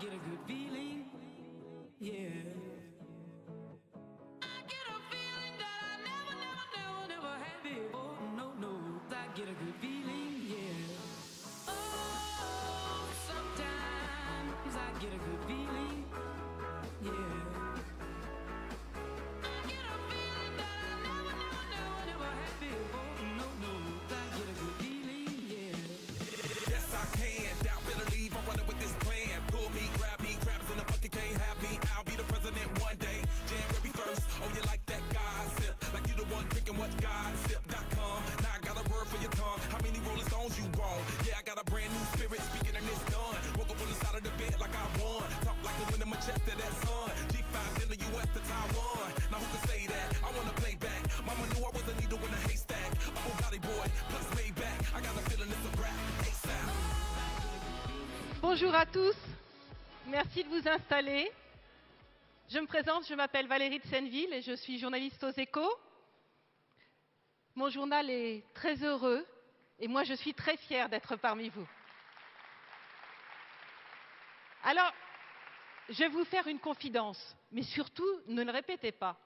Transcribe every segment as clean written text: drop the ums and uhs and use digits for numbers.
get a good feeling, yeah. I get a feeling that I never had before. No, no, I get a good feeling, yeah. Oh, sometimes I get a good feeling, yeah. I get a feeling that I never had before. No, no, I get a good feeling, yeah. Yes, I can. Doubt, better leave. I'm running with this plan. Pull me, grab me, crabs in the bucket can't have me. I'll be the president one day. January 1st. Oh, you like that gossip? Like you the one drinking what gossip.com. Now I got a word for your tongue. How many Rolling Stones you want? Yeah, I got a brand new spirit speaking and it's done. Woke up on the side of the bed like I won. Talk like the wind in my chest to that sun. G5 in the US to Taiwan. Now who can say that? I wanna play back. Mama knew I was a needle in a haystack. A Bugatti boy, plus way back. I got a feeling it's a rap. ASAP. Bonjour à tous, merci de vous installer. Je me présente, je m'appelle Valérie de Senneville et je suis journaliste aux Échos. Mon journal est très heureux et moi je suis très fière d'être parmi vous. Alors, je vais vous faire une confidence, mais surtout ne le répétez pas.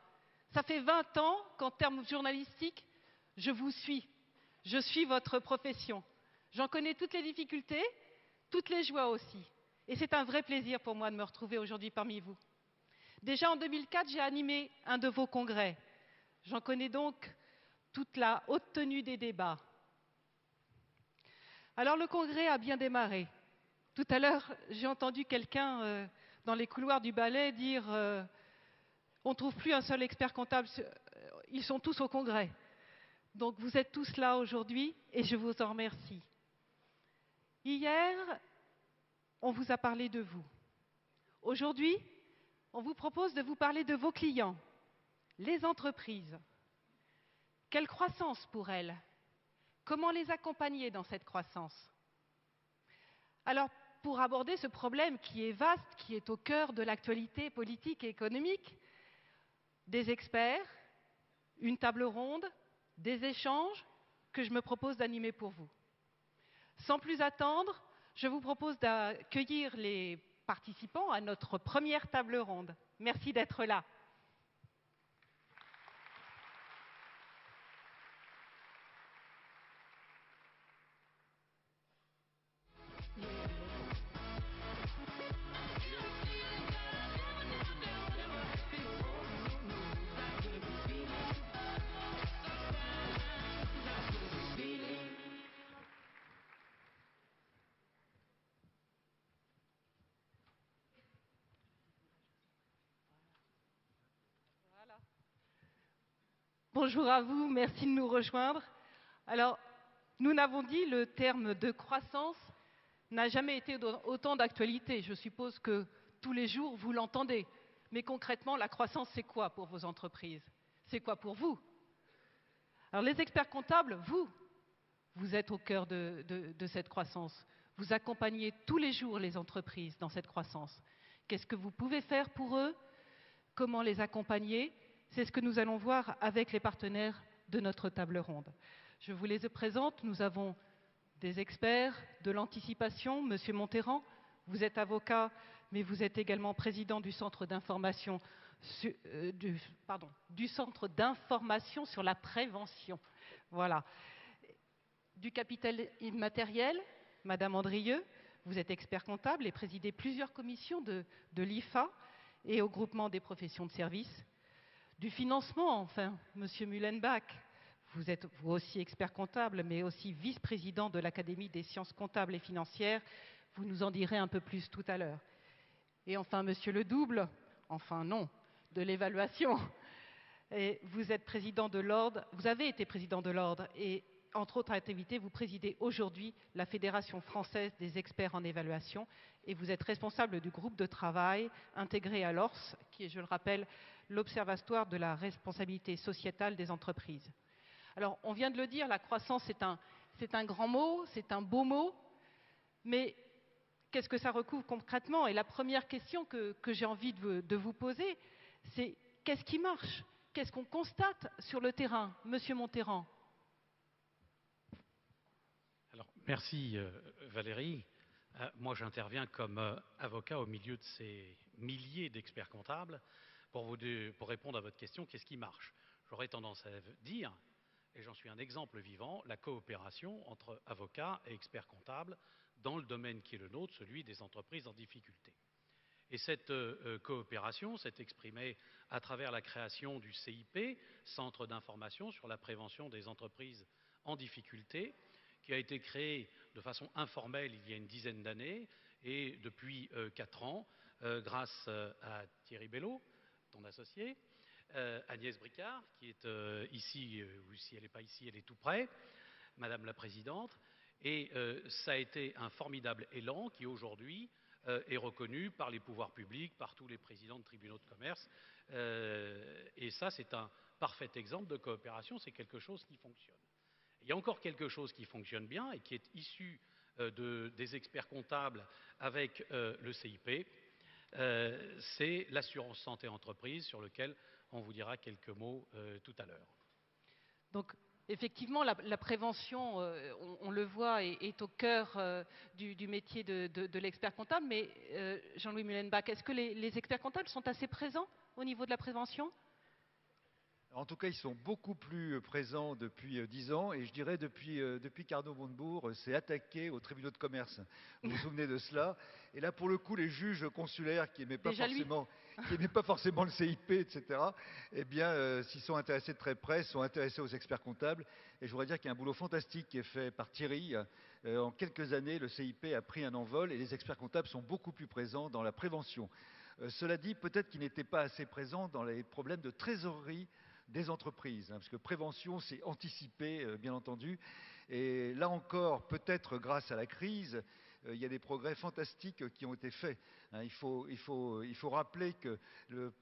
Ça fait 20 ans qu'en termes journalistiques, je vous suis. Je suis votre profession. J'en connais toutes les difficultés, toutes les joies aussi. Et c'est un vrai plaisir pour moi de me retrouver aujourd'hui parmi vous. Déjà en 2004, j'ai animé un de vos congrès. J'en connais donc toute la haute tenue des débats. Alors le congrès a bien démarré. Tout à l'heure, j'ai entendu quelqu'un dans les couloirs du Palais dire on ne trouve plus un seul expert comptable, ils sont tous au congrès. Donc vous êtes tous là aujourd'hui et je vous en remercie. Hier, on vous a parlé de vous. Aujourd'hui, on vous propose de vous parler de vos clients, les entreprises. Quelle croissance pour elles? Comment les accompagner dans cette croissance? Alors, pour aborder ce problème qui est vaste, qui est au cœur de l'actualité politique et économique, des experts, une table ronde, des échanges que je me propose d'animer pour vous. Sans plus attendre, je vous propose d'accueillir les participants à notre première table ronde. Merci d'être là. Bonjour à vous, merci de nous rejoindre. Alors, nous n'avons dit, le terme de croissance n'a jamais été autant d'actualité. Je suppose que tous les jours, vous l'entendez. Mais concrètement, la croissance, c'est quoi pour vos entreprises? C'est quoi pour vous? Alors, les experts comptables, vous êtes au cœur de cette croissance. Vous accompagnez tous les jours les entreprises dans cette croissance. Qu'est-ce que vous pouvez faire pour eux? Comment les accompagner? C'est ce que nous allons voir avec les partenaires de notre table ronde. Je vous les présente. Nous avons des experts de l'anticipation. Monsieur Monterrand, vous êtes avocat, mais vous êtes également président du centre d'information du centre d'information sur la prévention. Voilà. Du capital immatériel, Madame Andrieux, vous êtes expert comptable et présidez plusieurs commissions de l'IFA et au groupement des professions de services. Du financement, enfin, Monsieur Mullenbach, vous êtes vous aussi expert comptable, mais aussi vice-président de l'Académie des sciences comptables et financières. Vous nous en direz un peu plus tout à l'heure. Et enfin, Monsieur Ledouble, enfin non, de l'évaluation. Et vous êtes président de l'Ordre, vous avez été président de l'Ordre et entre autres activités, vous présidez aujourd'hui la Fédération française des experts en évaluation et vous êtes responsable du groupe de travail intégré à l'ORS, qui est, je le rappelle, l'Observatoire de la responsabilité sociétale des entreprises. Alors, on vient de le dire, la croissance, c'est un grand mot, c'est un beau mot, mais qu'est-ce que ça recouvre concrètement? Et la première question que j'ai envie de vous poser, c'est qu'est-ce qui marche? Qu'est-ce qu'on constate sur le terrain, Monsieur Monterrand? Alors, merci Valérie. Moi, j'interviens comme avocat au milieu de ces milliers d'experts comptables pour répondre à votre question, qu'est-ce qui marche? J'aurais tendance à dire, et j'en suis un exemple vivant, la coopération entre avocats et experts comptables dans le domaine qui est le nôtre, celui des entreprises en difficulté. Et cette coopération s'est exprimée à travers la création du CIP, Centre d'information sur la prévention des entreprises en difficulté, qui a été créé de façon informelle il y a une dizaine d'années et depuis 4 ans, grâce à Thierry Bello, ton associé, Agnès Bricard, qui est ici, ou si elle n'est pas ici, elle est tout près, Madame la Présidente, et ça a été un formidable élan qui aujourd'hui est reconnu par les pouvoirs publics, par tous les présidents de tribunaux de commerce, et ça c'est un parfait exemple de coopération, c'est quelque chose qui fonctionne. Il y a encore quelque chose qui fonctionne bien et qui est issu des experts comptables avec le CIP, c'est l'assurance santé entreprise sur lequel on vous dira quelques mots tout à l'heure. Donc, effectivement, la prévention, on le voit, est au cœur du métier de l'expert comptable. Mais Jean-Louis Mullenbach, est-ce que les experts comptables sont assez présents au niveau de la prévention ? En tout cas, ils sont beaucoup plus présents depuis 10 ans et je dirais depuis qu'Arnaud Montebourg s'est attaqué aux tribunaux de commerce. Vous vous souvenez de cela? Et là, pour le coup, les juges consulaires qui n'aimaient pas forcément le CIP, etc., eh bien, s'ils sont intéressés de très près, sont intéressés aux experts comptables. Et je voudrais dire qu'il y a un boulot fantastique qui est fait par Thierry. En quelques années, le CIP a pris un envol et les experts comptables sont beaucoup plus présents dans la prévention. Cela dit, peut-être qu'ils n'étaient pas assez présents dans les problèmes de trésorerie des entreprises, parce que prévention, c'est anticiper, bien entendu. Et là encore, peut-être grâce à la crise, il y a des progrès fantastiques qui ont été faits. Il faut rappeler que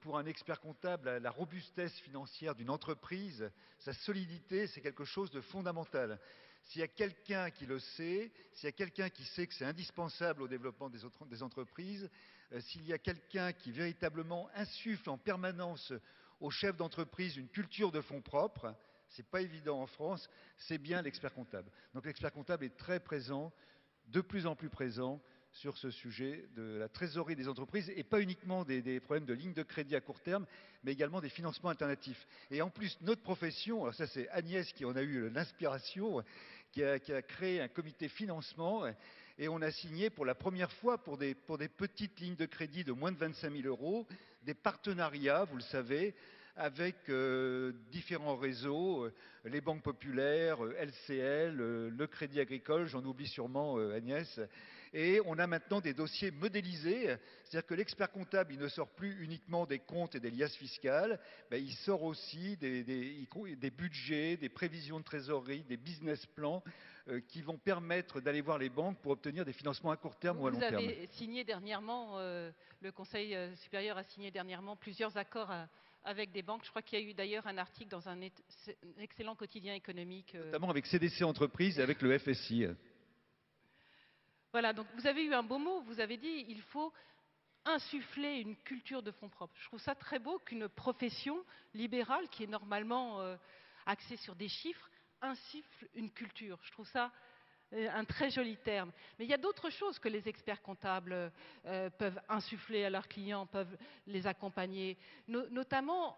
pour un expert comptable, la robustesse financière d'une entreprise, sa solidité, c'est quelque chose de fondamental. S'il y a quelqu'un qui le sait, s'il y a quelqu'un qui sait que c'est indispensable au développement des entreprises, s'il y a quelqu'un qui véritablement insuffle en permanence aux chefs d'entreprise une culture de fonds propres, c'est pas évident en France, c'est bien l'expert comptable. Donc l'expert comptable est très présent, de plus en plus présent sur ce sujet de la trésorerie des entreprises et pas uniquement des problèmes de ligne de crédit à court terme, mais également des financements alternatifs. Et en plus, notre profession, alors ça c'est Agnès qui en a eu l'inspiration, qui a créé un comité financement et on a signé pour la première fois pour des petites lignes de crédit de moins de 25 000 euros, des partenariats, vous le savez, avec différents réseaux, les banques populaires, LCL, le Crédit Agricole, j'en oublie sûrement Agnès. Et on a maintenant des dossiers modélisés, c'est-à-dire que l'expert comptable, il ne sort plus uniquement des comptes et des liasses fiscales, mais il sort aussi des budgets, des prévisions de trésorerie, des business plans qui vont permettre d'aller voir les banques pour obtenir des financements à court terme ou à long terme. Vous avez signé dernièrement, le Conseil supérieur a signé dernièrement plusieurs accords avec des banques. Je crois qu'il y a eu d'ailleurs un article dans un excellent quotidien économique. Notamment avec CDC Entreprises et avec le FSI. Voilà, donc vous avez eu un beau mot, vous avez dit il faut insuffler une culture de fonds propres. Je trouve ça très beau qu'une profession libérale, qui est normalement axée sur des chiffres, insuffle une culture. Je trouve ça un très joli terme. Mais il y a d'autres choses que les experts comptables peuvent insuffler à leurs clients, peuvent les accompagner. Notamment,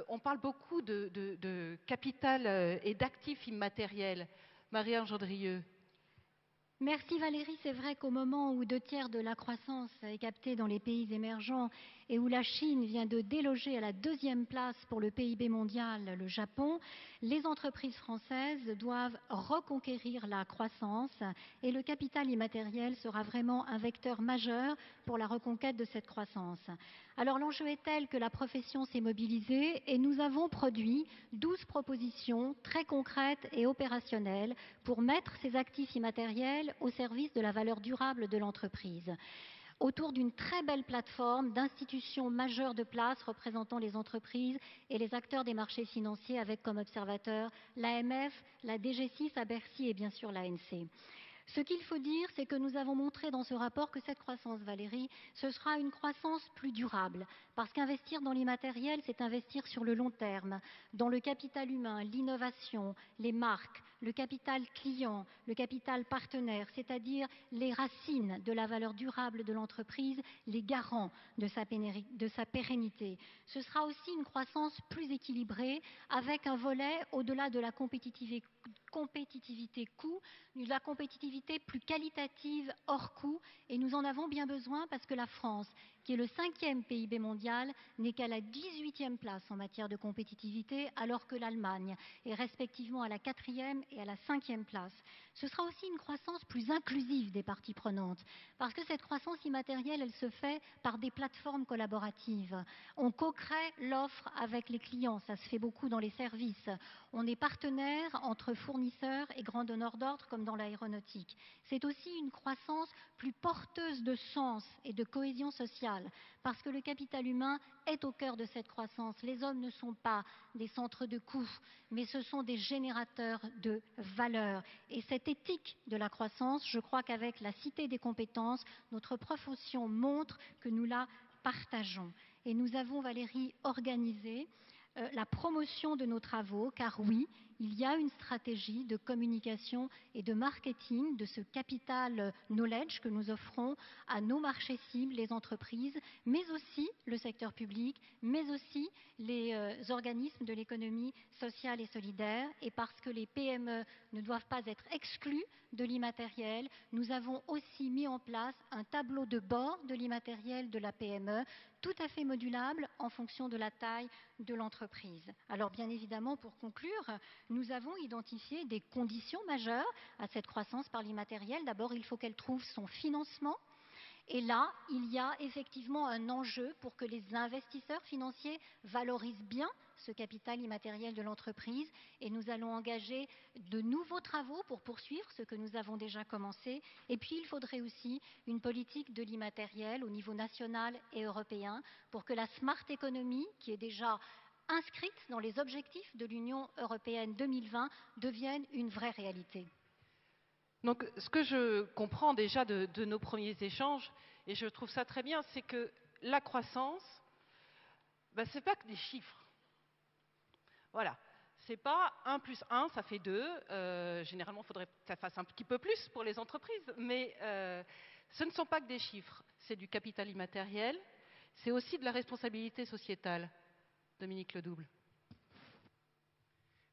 on parle beaucoup de capital et d'actifs immatériels. Marie-Ange Gendrieux. Merci Valérie. C'est vrai qu'au moment où 2/3 de la croissance est captée dans les pays émergents et où la Chine vient de déloger à la 2e place pour le PIB mondial le Japon, les entreprises françaises doivent reconquérir la croissance et le capital immatériel sera vraiment un vecteur majeur pour la reconquête de cette croissance. Alors l'enjeu est tel que la profession s'est mobilisée et nous avons produit 12 propositions très concrètes et opérationnelles pour mettre ces actifs immatériels au service de la valeur durable de l'entreprise, autour d'une très belle plateforme d'institutions majeures de place représentant les entreprises et les acteurs des marchés financiers avec comme observateurs l'AMF, la DG6 à Bercy et bien sûr l'ANC. Ce qu'il faut dire, c'est que nous avons montré dans ce rapport que cette croissance, Valérie, ce sera une croissance plus durable. Parce qu'investir dans l'immatériel, c'est investir sur le long terme, dans le capital humain, l'innovation, les marques, le capital client, le capital partenaire, c'est-à-dire les racines de la valeur durable de l'entreprise, les garants de sa pérennité. Ce sera aussi une croissance plus équilibrée, avec un volet au-delà de la compétitivité coût, de la compétitivité plus qualitative hors coût, et nous en avons bien besoin parce que la France, qui est le 5e PIB mondial, n'est qu'à la 18e place en matière de compétitivité, alors que l'Allemagne est respectivement à la 4e et à la 5e place. Ce sera aussi une croissance plus inclusive des parties prenantes, parce que cette croissance immatérielle, elle se fait par des plateformes collaboratives. On co-crée l'offre avec les clients, ça se fait beaucoup dans les services. On est partenaire entre fournisseurs et grands donneurs d'ordre, comme dans l'aéronautique. C'est aussi une croissance plus porteuse de sens et de cohésion sociale, parce que le capital humain est au cœur de cette croissance. Les hommes ne sont pas des centres de coûts, mais ce sont des générateurs de valeur. Et cette éthique de la croissance, je crois qu'avec la Cité des compétences, notre profession montre que nous la partageons. Et nous avons, Valérie, organisé la promotion de nos travaux, car oui, il y a une stratégie de communication et de marketing de ce capital knowledge que nous offrons à nos marchés cibles, les entreprises, mais aussi le secteur public, mais aussi les organismes de l'économie sociale et solidaire. Et parce que les PME ne doivent pas être exclues de l'immatériel, nous avons aussi mis en place un tableau de bord de l'immatériel de la PME, tout à fait modulable en fonction de la taille de l'entreprise. Alors bien évidemment, pour conclure, nous avons identifié des conditions majeures à cette croissance par l'immatériel. D'abord, il faut qu'elle trouve son financement. Et là, il y a effectivement un enjeu pour que les investisseurs financiers valorisent bien ce capital immatériel de l'entreprise. Et nous allons engager de nouveaux travaux pour poursuivre ce que nous avons déjà commencé. Et puis, il faudrait aussi une politique de l'immatériel au niveau national et européen pour que la smart economy, qui est déjà inscrite dans les objectifs de l'Union européenne 2020, devienne une vraie réalité. Donc, ce que je comprends déjà de nos premiers échanges, et je trouve ça très bien, c'est que la croissance, ce n'est pas que des chiffres. Voilà. C'est pas 1 plus 1, ça fait 2. Généralement, il faudrait que ça fasse un petit peu plus pour les entreprises. Mais ce ne sont pas que des chiffres. C'est du capital immatériel. C'est aussi de la responsabilité sociétale. Dominique Ledouble.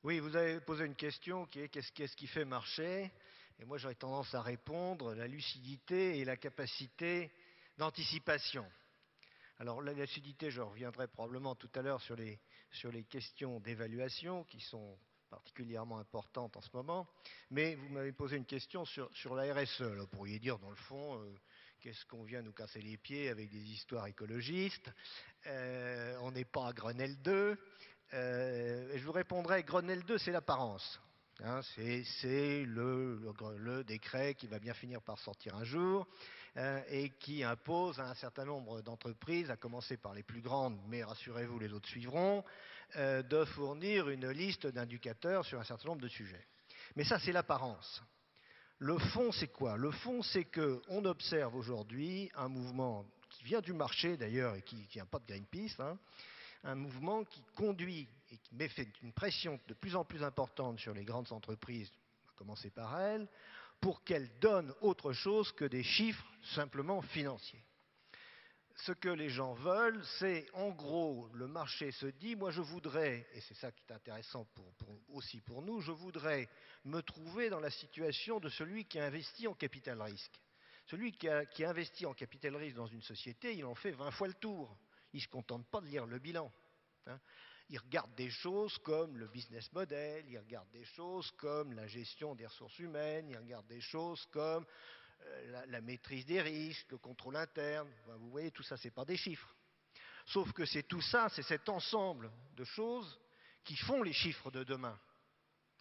Oui, vous avez posé une question qui est qu'est-ce qui fait marcher ? Et moi, j'aurais tendance à répondre la lucidité et la capacité d'anticipation. Alors, la lucidité, je reviendrai probablement tout à l'heure sur les questions d'évaluation qui sont particulièrement importantes en ce moment. Mais vous m'avez posé une question sur la RSE. Alors, vous pourriez dire, dans le fond, qu'est-ce qu'on vient nous casser les pieds avec des histoires écologistes ? On n'est pas à Grenelle 2. Je vous répondrai, Grenelle 2, c'est l'apparence. Hein, c'est le décret qui va bien finir par sortir un jour et qui impose à un certain nombre d'entreprises, à commencer par les plus grandes, mais rassurez-vous, les autres suivront, de fournir une liste d'indicateurs sur un certain nombre de sujets. Mais ça, c'est l'apparence. Le fond, c'est quoi ? Le fond, c'est qu'on observe aujourd'hui un mouvement qui vient du marché d'ailleurs et qui ne vient pas de Greenpeace, hein, un mouvement qui conduit et qui fait une pression de plus en plus importante sur les grandes entreprises, à commencer par elles, pour qu'elles donnent autre chose que des chiffres simplement financiers. Ce que les gens veulent, c'est en gros, le marché se dit, moi je voudrais, et c'est ça qui est intéressant aussi pour nous, je voudrais me trouver dans la situation de celui qui a investi en capital risque. Celui qui a investi en capital risque dans une société, il en fait 20 fois le tour. Il ne se contente pas de lire le bilan. Hein. Il regarde des choses comme le business model, il regarde des choses comme la gestion des ressources humaines, il regarde des choses comme la maîtrise des risques, le contrôle interne. Enfin, vous voyez, tout ça, ce n'est pas des chiffres. Sauf que c'est tout ça, c'est cet ensemble de choses qui font les chiffres de demain,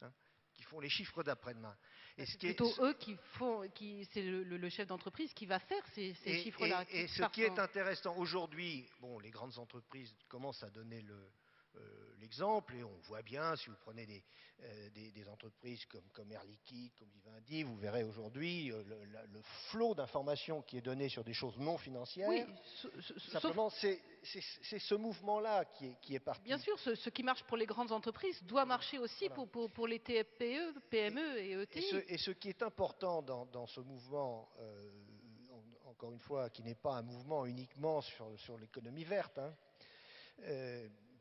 hein, qui font les chiffres d'après-demain. Et c'est plutôt eux qui font, c'est le chef d'entreprise qui va faire ces chiffres-là. Et ce qui est intéressant aujourd'hui, bon, les grandes entreprises commencent à donner l'exemple exemples, et on voit bien, si vous prenez des entreprises comme Air Liquide, comme Vivendi, vous verrez aujourd'hui le flot d'informations qui est donné sur des choses non financières. Oui, Simplement, c'est ce mouvement-là qui est parti. bien sûr, ce qui marche pour les grandes entreprises doit marcher aussi Voilà. pour les TPE, PME et ETI. Et ce qui est important dans ce mouvement, encore une fois, qui n'est pas un mouvement uniquement sur l'économie verte, hein,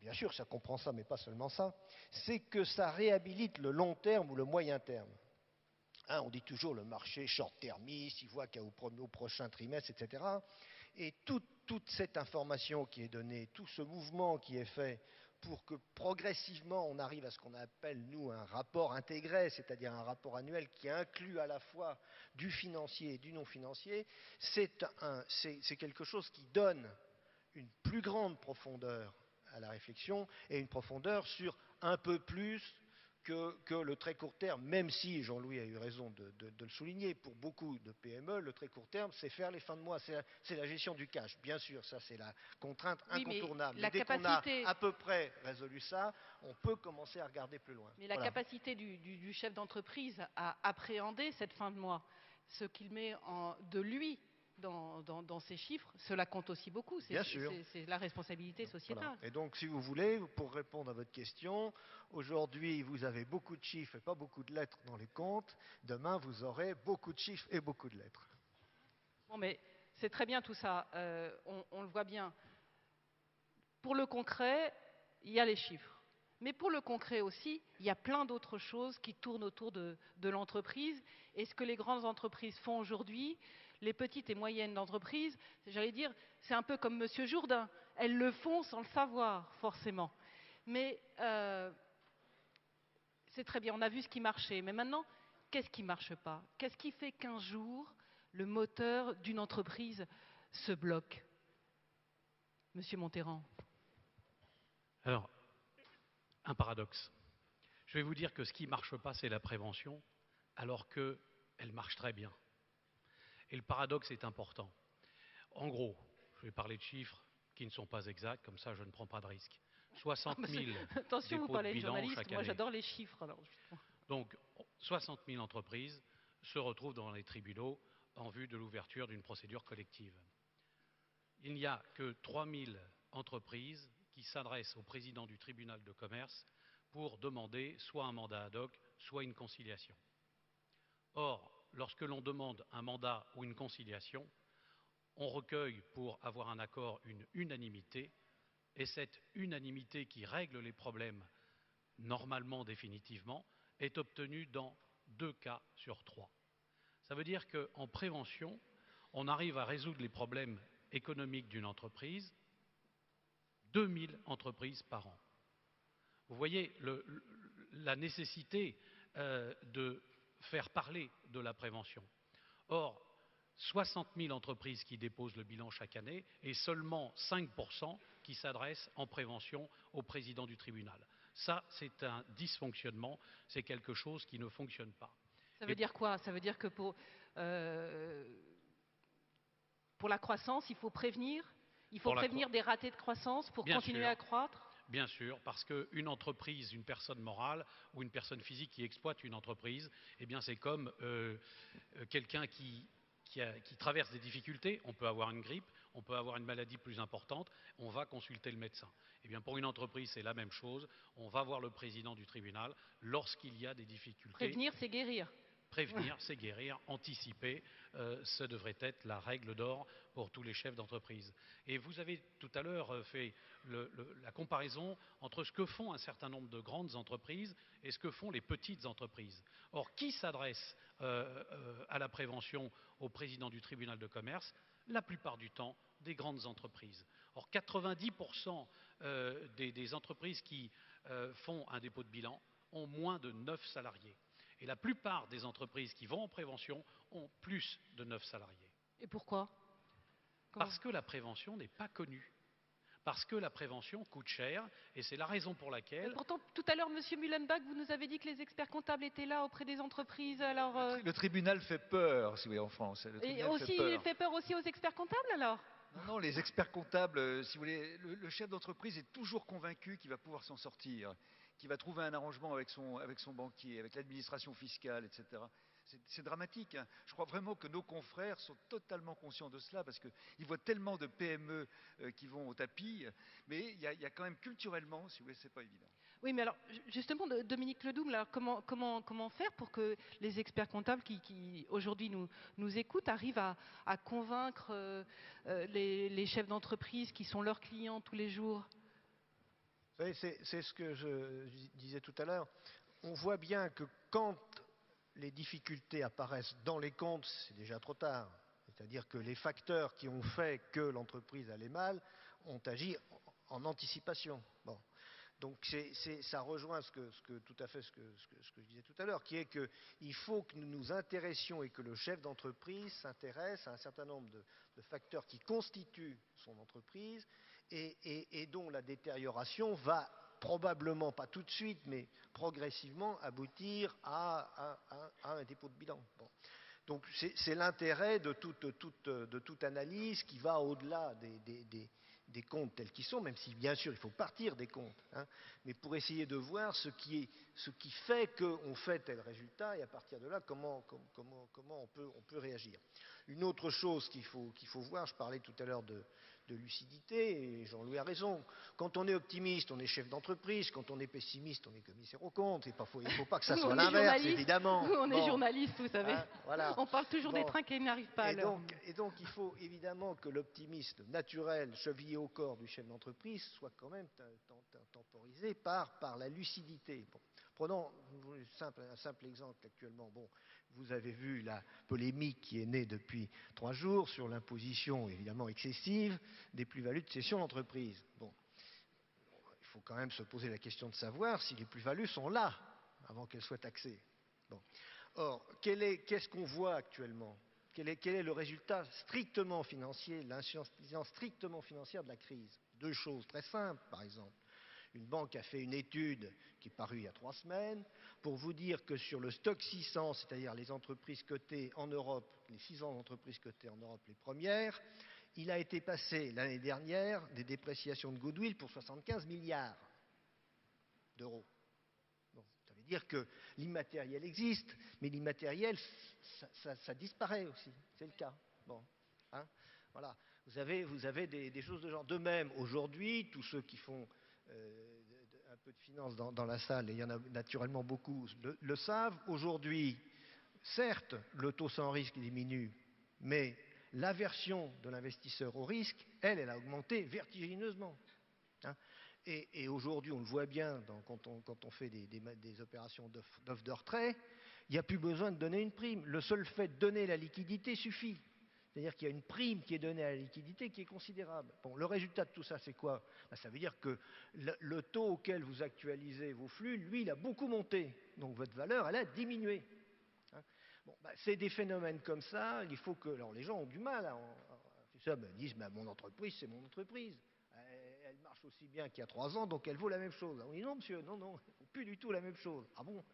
bien sûr, ça comprend ça, mais pas seulement ça, c'est que ça réhabilite le long terme ou le moyen terme. Hein, on dit toujours le marché short-termiste, il voit qu'au prochain trimestre, etc. Et toute cette information qui est donnée, tout ce mouvement qui est fait pour que progressivement on arrive à ce qu'on appelle, nous, un rapport intégré, c'est-à-dire un rapport annuel qui inclut à la fois du financier et du non-financier, c'est quelque chose qui donne une plus grande profondeur à la réflexion et une profondeur sur un peu plus que le très court terme, même si Jean-Louis a eu raison de le souligner, pour beaucoup de PME, le très court terme, c'est faire les fins de mois, c'est la gestion du cash. Bien sûr, ça c'est la contrainte incontournable. Mais dès qu'on a à peu près résolu ça, on peut commencer à regarder plus loin. Mais la capacité du chef d'entreprise à appréhender cette fin de mois, ce qu'il met de lui dans ces chiffres, cela compte aussi beaucoup. C'est la responsabilité sociétale. Voilà. Et donc, si vous voulez, pour répondre à votre question, aujourd'hui, vous avez beaucoup de chiffres et pas beaucoup de lettres dans les comptes. Demain, vous aurez beaucoup de chiffres et beaucoup de lettres. Bon, mais c'est très bien tout ça. On le voit bien. Pour le concret, il y a les chiffres. Mais pour le concret aussi, il y a plein d'autres choses qui tournent autour de l'entreprise. Et ce que les grandes entreprises font aujourd'hui, les petites et moyennes entreprises, j'allais dire, c'est un peu comme Monsieur Jourdain. Elles le font sans le savoir, forcément. Mais c'est très bien, on a vu ce qui marchait. Mais maintenant, qu'est-ce qui ne marche pas? Qu'est-ce qui fait qu'un jour, le moteur d'une entreprise se bloque? Monsieur Monterrand. Alors, un paradoxe. Je vais vous dire que ce qui ne marche pas, c'est la prévention, alors qu'elle marche très bien. Et le paradoxe est important. En gros, je vais parler de chiffres qui ne sont pas exacts, comme ça je ne prends pas de risque. 60 000 attention, vous dépôts parlez de de bilan journaliste, chaque moi année. j'adore les chiffres. Alors. Donc, 60 000 entreprises se retrouvent devant les tribunaux en vue de l'ouverture d'une procédure collective. Il n'y a que 3 000 entreprises qui s'adressent au président du tribunal de commerce pour demander soit un mandat ad hoc, soit une conciliation. Or, lorsque l'on demande un mandat ou une conciliation, on recueille pour avoir un accord une unanimité, et cette unanimité qui règle les problèmes normalement, définitivement, est obtenue dans 2 cas sur 3. Ça veut dire qu'en prévention, on arrive à résoudre les problèmes économiques d'une entreprise, 2000 entreprises par an. Vous voyez la nécessité de faire parler de la prévention. Or, 60 000 entreprises qui déposent le bilan chaque année et seulement 5% qui s'adressent en prévention au président du tribunal. Ça, c'est un dysfonctionnement, c'est quelque chose qui ne fonctionne pas. Ça veut dire quoi? Ça veut dire que pour la croissance, il faut prévenir? Il faut prévenir des ratés de croissance pour continuer à croître? Bien sûr, parce qu'une entreprise, une personne morale ou une personne physique qui exploite une entreprise, eh bien c'est comme quelqu'un qui traverse des difficultés. On peut avoir une grippe, on peut avoir une maladie plus importante, on va consulter le médecin. Eh bien pour une entreprise, c'est la même chose. On va voir le président du tribunal lorsqu'il y a des difficultés. Prévenir, c'est guérir. Prévenir, c'est guérir, anticiper, ce devrait être la règle d'or pour tous les chefs d'entreprise. Et vous avez tout à l'heure fait la comparaison entre ce que font un certain nombre de grandes entreprises et ce que font les petites entreprises. Or, qui s'adresse à la prévention au président du tribunal de commerce? La plupart du temps, des grandes entreprises. Or, 90% des entreprises qui font un dépôt de bilan ont moins de 9 salariés. Et la plupart des entreprises qui vont en prévention ont plus de 9 salariés. Et pourquoi? Parce que la prévention n'est pas connue. Parce que la prévention coûte cher, et c'est la raison pour laquelle... Et pourtant, tout à l'heure, Monsieur Mullenbach, vous nous avez dit que les experts comptables étaient là auprès des entreprises. Alors, Le tribunal fait peur, si vous voulez, en France. Et aussi, il fait peur aussi aux experts comptables, alors? Non, non, les experts comptables, si vous voulez, le chef d'entreprise est toujours convaincu qu'il va pouvoir s'en sortir, qu'il va trouver un arrangement avec son banquier, avec l'administration fiscale, etc. C'est dramatique, hein. Je crois vraiment que nos confrères sont totalement conscients de cela parce qu'ils voient tellement de PME qui vont au tapis, mais il y a quand même culturellement, si vous voulez, c'est pas évident. Oui, mais alors, justement, Dominique Ledouble, alors comment faire pour que les experts comptables qui aujourd'hui nous écoutent arrivent à convaincre les chefs d'entreprise qui sont leurs clients tous les jours? Vous savez, c'est ce que je disais tout à l'heure. On voit bien que quand les difficultés apparaissent dans les comptes, c'est déjà trop tard. C'est-à-dire que les facteurs qui ont fait que l'entreprise allait mal ont agi en anticipation. Bon. Donc ça rejoint tout à fait ce que je disais tout à l'heure, qui est qu'il faut que nous nous intéressions et que le chef d'entreprise s'intéresse à un certain nombre de facteurs qui constituent son entreprise et dont la détérioration va probablement, pas tout de suite, mais progressivement aboutir à un dépôt de bilan. Bon. Donc c'est l'intérêt de toute analyse qui va au-delà des comptes tels qu'ils sont, même si bien sûr il faut partir des comptes, hein, mais pour essayer de voir ce qui fait qu'on fait tel résultat et à partir de là comment on peut réagir. Une autre chose qu'il faut voir, je parlais tout à l'heure de lucidité, et Jean-Louis a raison. Quand on est optimiste, on est chef d'entreprise. Quand on est pessimiste, on est commissaire aux comptes. Il ne faut pas que ça soit l'inverse, évidemment. Nous, on est journaliste, vous savez. Hein, voilà. On parle toujours des trains qui n'arrivent pas à l'heure. Et donc, il faut évidemment que l'optimisme naturel, chevillé au corps du chef d'entreprise, soit quand même temporisé par la lucidité. Bon. Prenons un simple exemple actuellement. Bon, vous avez vu la polémique qui est née depuis 3 jours sur l'imposition évidemment excessive des plus-values de cession d'entreprise. Bon, il faut quand même se poser la question de savoir si les plus-values sont là avant qu'elles soient taxées. Bon. Or, qu'est-ce qu'on voit actuellement ? Quel est le résultat strictement financier, l'incidence strictement financière de la crise ? 2 choses très simples, par exemple. Une banque a fait une étude qui est parue il y a 3 semaines pour vous dire que sur le stock 600, c'est-à-dire les entreprises cotées en Europe, les 600 entreprises cotées en Europe, les premières, il a été passé l'année dernière des dépréciations de goodwill pour 75 milliards d'euros. Bon, ça veut dire que l'immatériel existe, mais l'immatériel, ça disparaît aussi. C'est le cas. Bon, hein, voilà. Vous avez des choses de genre. De même, aujourd'hui, tous ceux qui font un peu de finance dans la salle, et il y en a naturellement beaucoup, le savent. Aujourd'hui, certes, le taux sans risque diminue, mais l'aversion de l'investisseur au risque, elle a augmenté vertigineusement. Hein. Et aujourd'hui, on le voit bien quand on fait des opérations d'offre de retrait, il n'y a plus besoin de donner une prime. Le seul fait de donner la liquidité suffit. C'est-à-dire qu'il y a une prime qui est donnée à la liquidité qui est considérable. Bon, le résultat de tout ça, c'est quoi ? Ben, ça veut dire que le taux auquel vous actualisez vos flux, lui, il a beaucoup monté. Donc votre valeur, elle a diminué. Hein. Bon, ben, c'est des phénomènes comme ça. Il faut que. Alors les gens ont du mal à ça. Ben, ils disent ben, mon entreprise, c'est mon entreprise. Elle marche aussi bien qu'il y a 3 ans, donc elle vaut la même chose. On dit non, monsieur, non, elle ne vaut plus du tout la même chose. Ah bon ?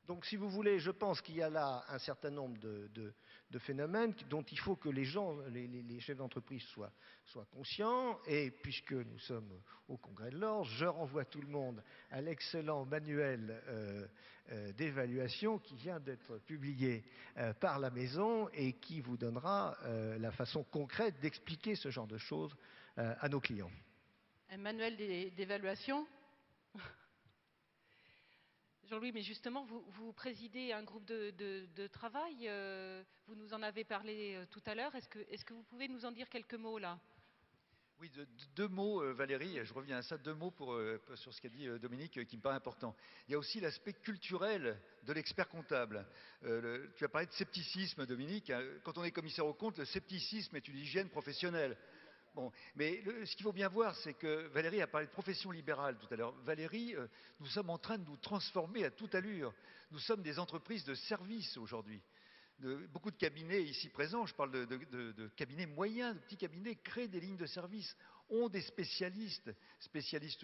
Donc, si vous voulez, je pense qu'il y a là un certain nombre de phénomènes dont il faut que les gens, les chefs d'entreprise soient conscients. Et puisque nous sommes au Congrès de l'Ordre, je renvoie tout le monde à l'excellent manuel d'évaluation qui vient d'être publié par la Maison et qui vous donnera la façon concrète d'expliquer ce genre de choses à nos clients. Un manuel d'évaluation ? Jean-Louis, mais justement, vous présidez un groupe de travail, vous nous en avez parlé tout à l'heure. Est-ce que vous pouvez nous en dire quelques mots là ? Oui, 2 mots, Valérie, je reviens à ça, 2 mots sur ce qu'a dit Dominique, qui me paraît important. Il y a aussi l'aspect culturel de l'expert comptable. Tu as parlé de scepticisme, Dominique. Quand on est commissaire aux comptes, le scepticisme est une hygiène professionnelle. Bon, mais ce qu'il faut bien voir, c'est que Valérie a parlé de profession libérale tout à l'heure. Valérie, nous sommes en train de nous transformer à toute allure. Nous sommes des entreprises de services aujourd'hui. Beaucoup de cabinets ici présents, je parle de cabinets moyens, de petits cabinets, créent des lignes de service. ont des spécialistes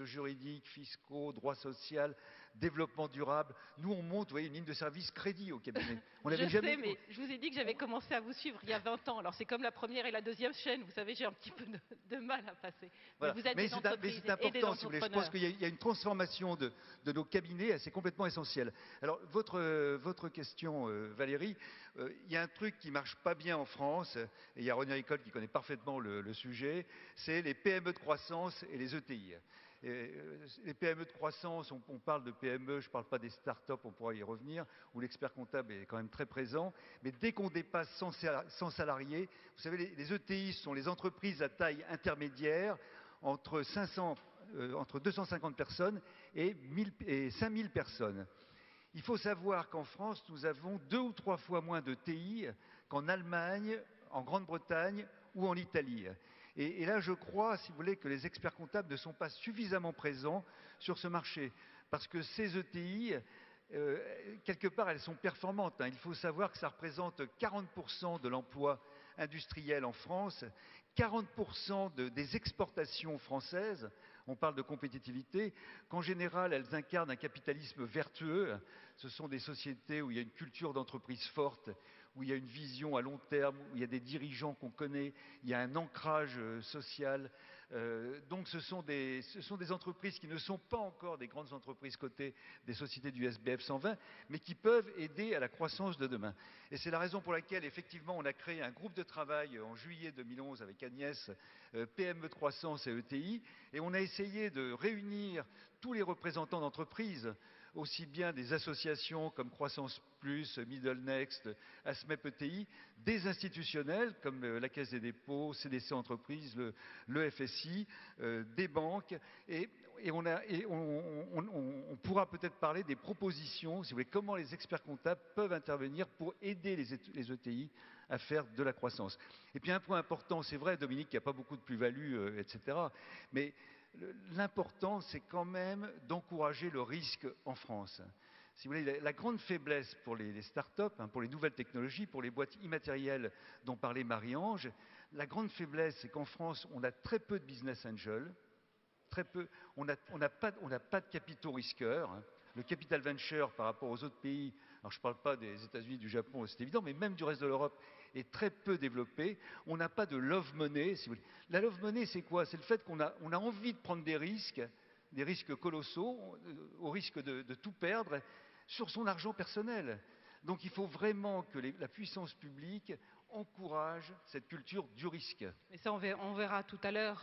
juridiques, fiscaux, droit social, développement durable. Nous, on monte, vous voyez, une ligne de service crédit au cabinet. On Je n'avait sais, jamais... mais je vous ai dit que j'avais commencé à vous suivre il y a 20 ans. Alors c'est comme la première et la deuxième chaîne. Vous savez, j'ai un petit peu de mal à passer. Voilà. Mais vous êtes Mais des c'est entreprises c'est et des important, si vous voulez. Je pense entrepreneurs. qu'il y a une transformation de nos cabinets, c'est complètement essentiel. Alors, votre question, Valérie, il y a un truc qui marche pas bien en France, et il y a René Ricol qui connaît parfaitement le sujet, c'est les PME de croissance et les ETI. Les PME de croissance, on parle de PME, je ne parle pas des start-up, on pourra y revenir, où l'expert comptable est quand même très présent. Mais dès qu'on dépasse 100 salariés, vous savez, les ETI sont les entreprises à taille intermédiaire, entre 250 personnes et 5000 personnes. Il faut savoir qu'en France, nous avons 2 ou 3 fois moins de TI qu'en Allemagne, en Grande-Bretagne ou en Italie. Et là, je crois, si vous voulez, que les experts comptables ne sont pas suffisamment présents sur ce marché. Parce que ces ETI, quelque part, elles sont performantes. Il faut savoir que ça représente 40% de l'emploi industriel en France, 40% des exportations françaises. On parle de compétitivité, qu'en général, elles incarnent un capitalisme vertueux. Ce sont des sociétés où il y a une culture d'entreprise forte, où il y a une vision à long terme, où il y a des dirigeants qu'on connaît, il y a un ancrage social. Donc ce sont des entreprises qui ne sont pas encore des grandes entreprises cotées des sociétés du SBF 120, mais qui peuvent aider à la croissance de demain. Et c'est la raison pour laquelle, effectivement, on a créé un groupe de travail en juillet 2011 avec Agnès, PME de croissance et ETI, et on a essayé de réunir tous les représentants d'entreprises, aussi bien des associations comme Croissance Plus, Middle Next, ASMEP ETI, des institutionnels comme la Caisse des dépôts, CDC Entreprises, le FSI, des banques, et on pourra peut-être parler des propositions, si vous voulez, comment les experts comptables peuvent intervenir pour aider les ETI à faire de la croissance. Et puis un point important, c'est vrai, Dominique, qu'il n'y a pas beaucoup de plus-value, etc., mais l'important, c'est quand même d'encourager le risque en France. Si vous voulez, la grande faiblesse pour les start-up, pour les nouvelles technologies, pour les boîtes immatérielles dont parlait Marie-Ange, la grande faiblesse, c'est qu'en France, on a très peu de business angels, très peu, on n'a pas de capitaux risqueurs. Le capital venture par rapport aux autres pays, alors je ne parle pas des États-Unis, du Japon, c'est évident, mais même du reste de l'Europe, est très peu développé. On n'a pas de love money, si vous voulez. La love money, c'est quoi? C'est le fait qu'on a envie de prendre des risques colossaux, au risque de tout perdre, sur son argent personnel. Donc il faut vraiment que la puissance publique encourage cette culture du risque. Mais ça, on verra tout à l'heure.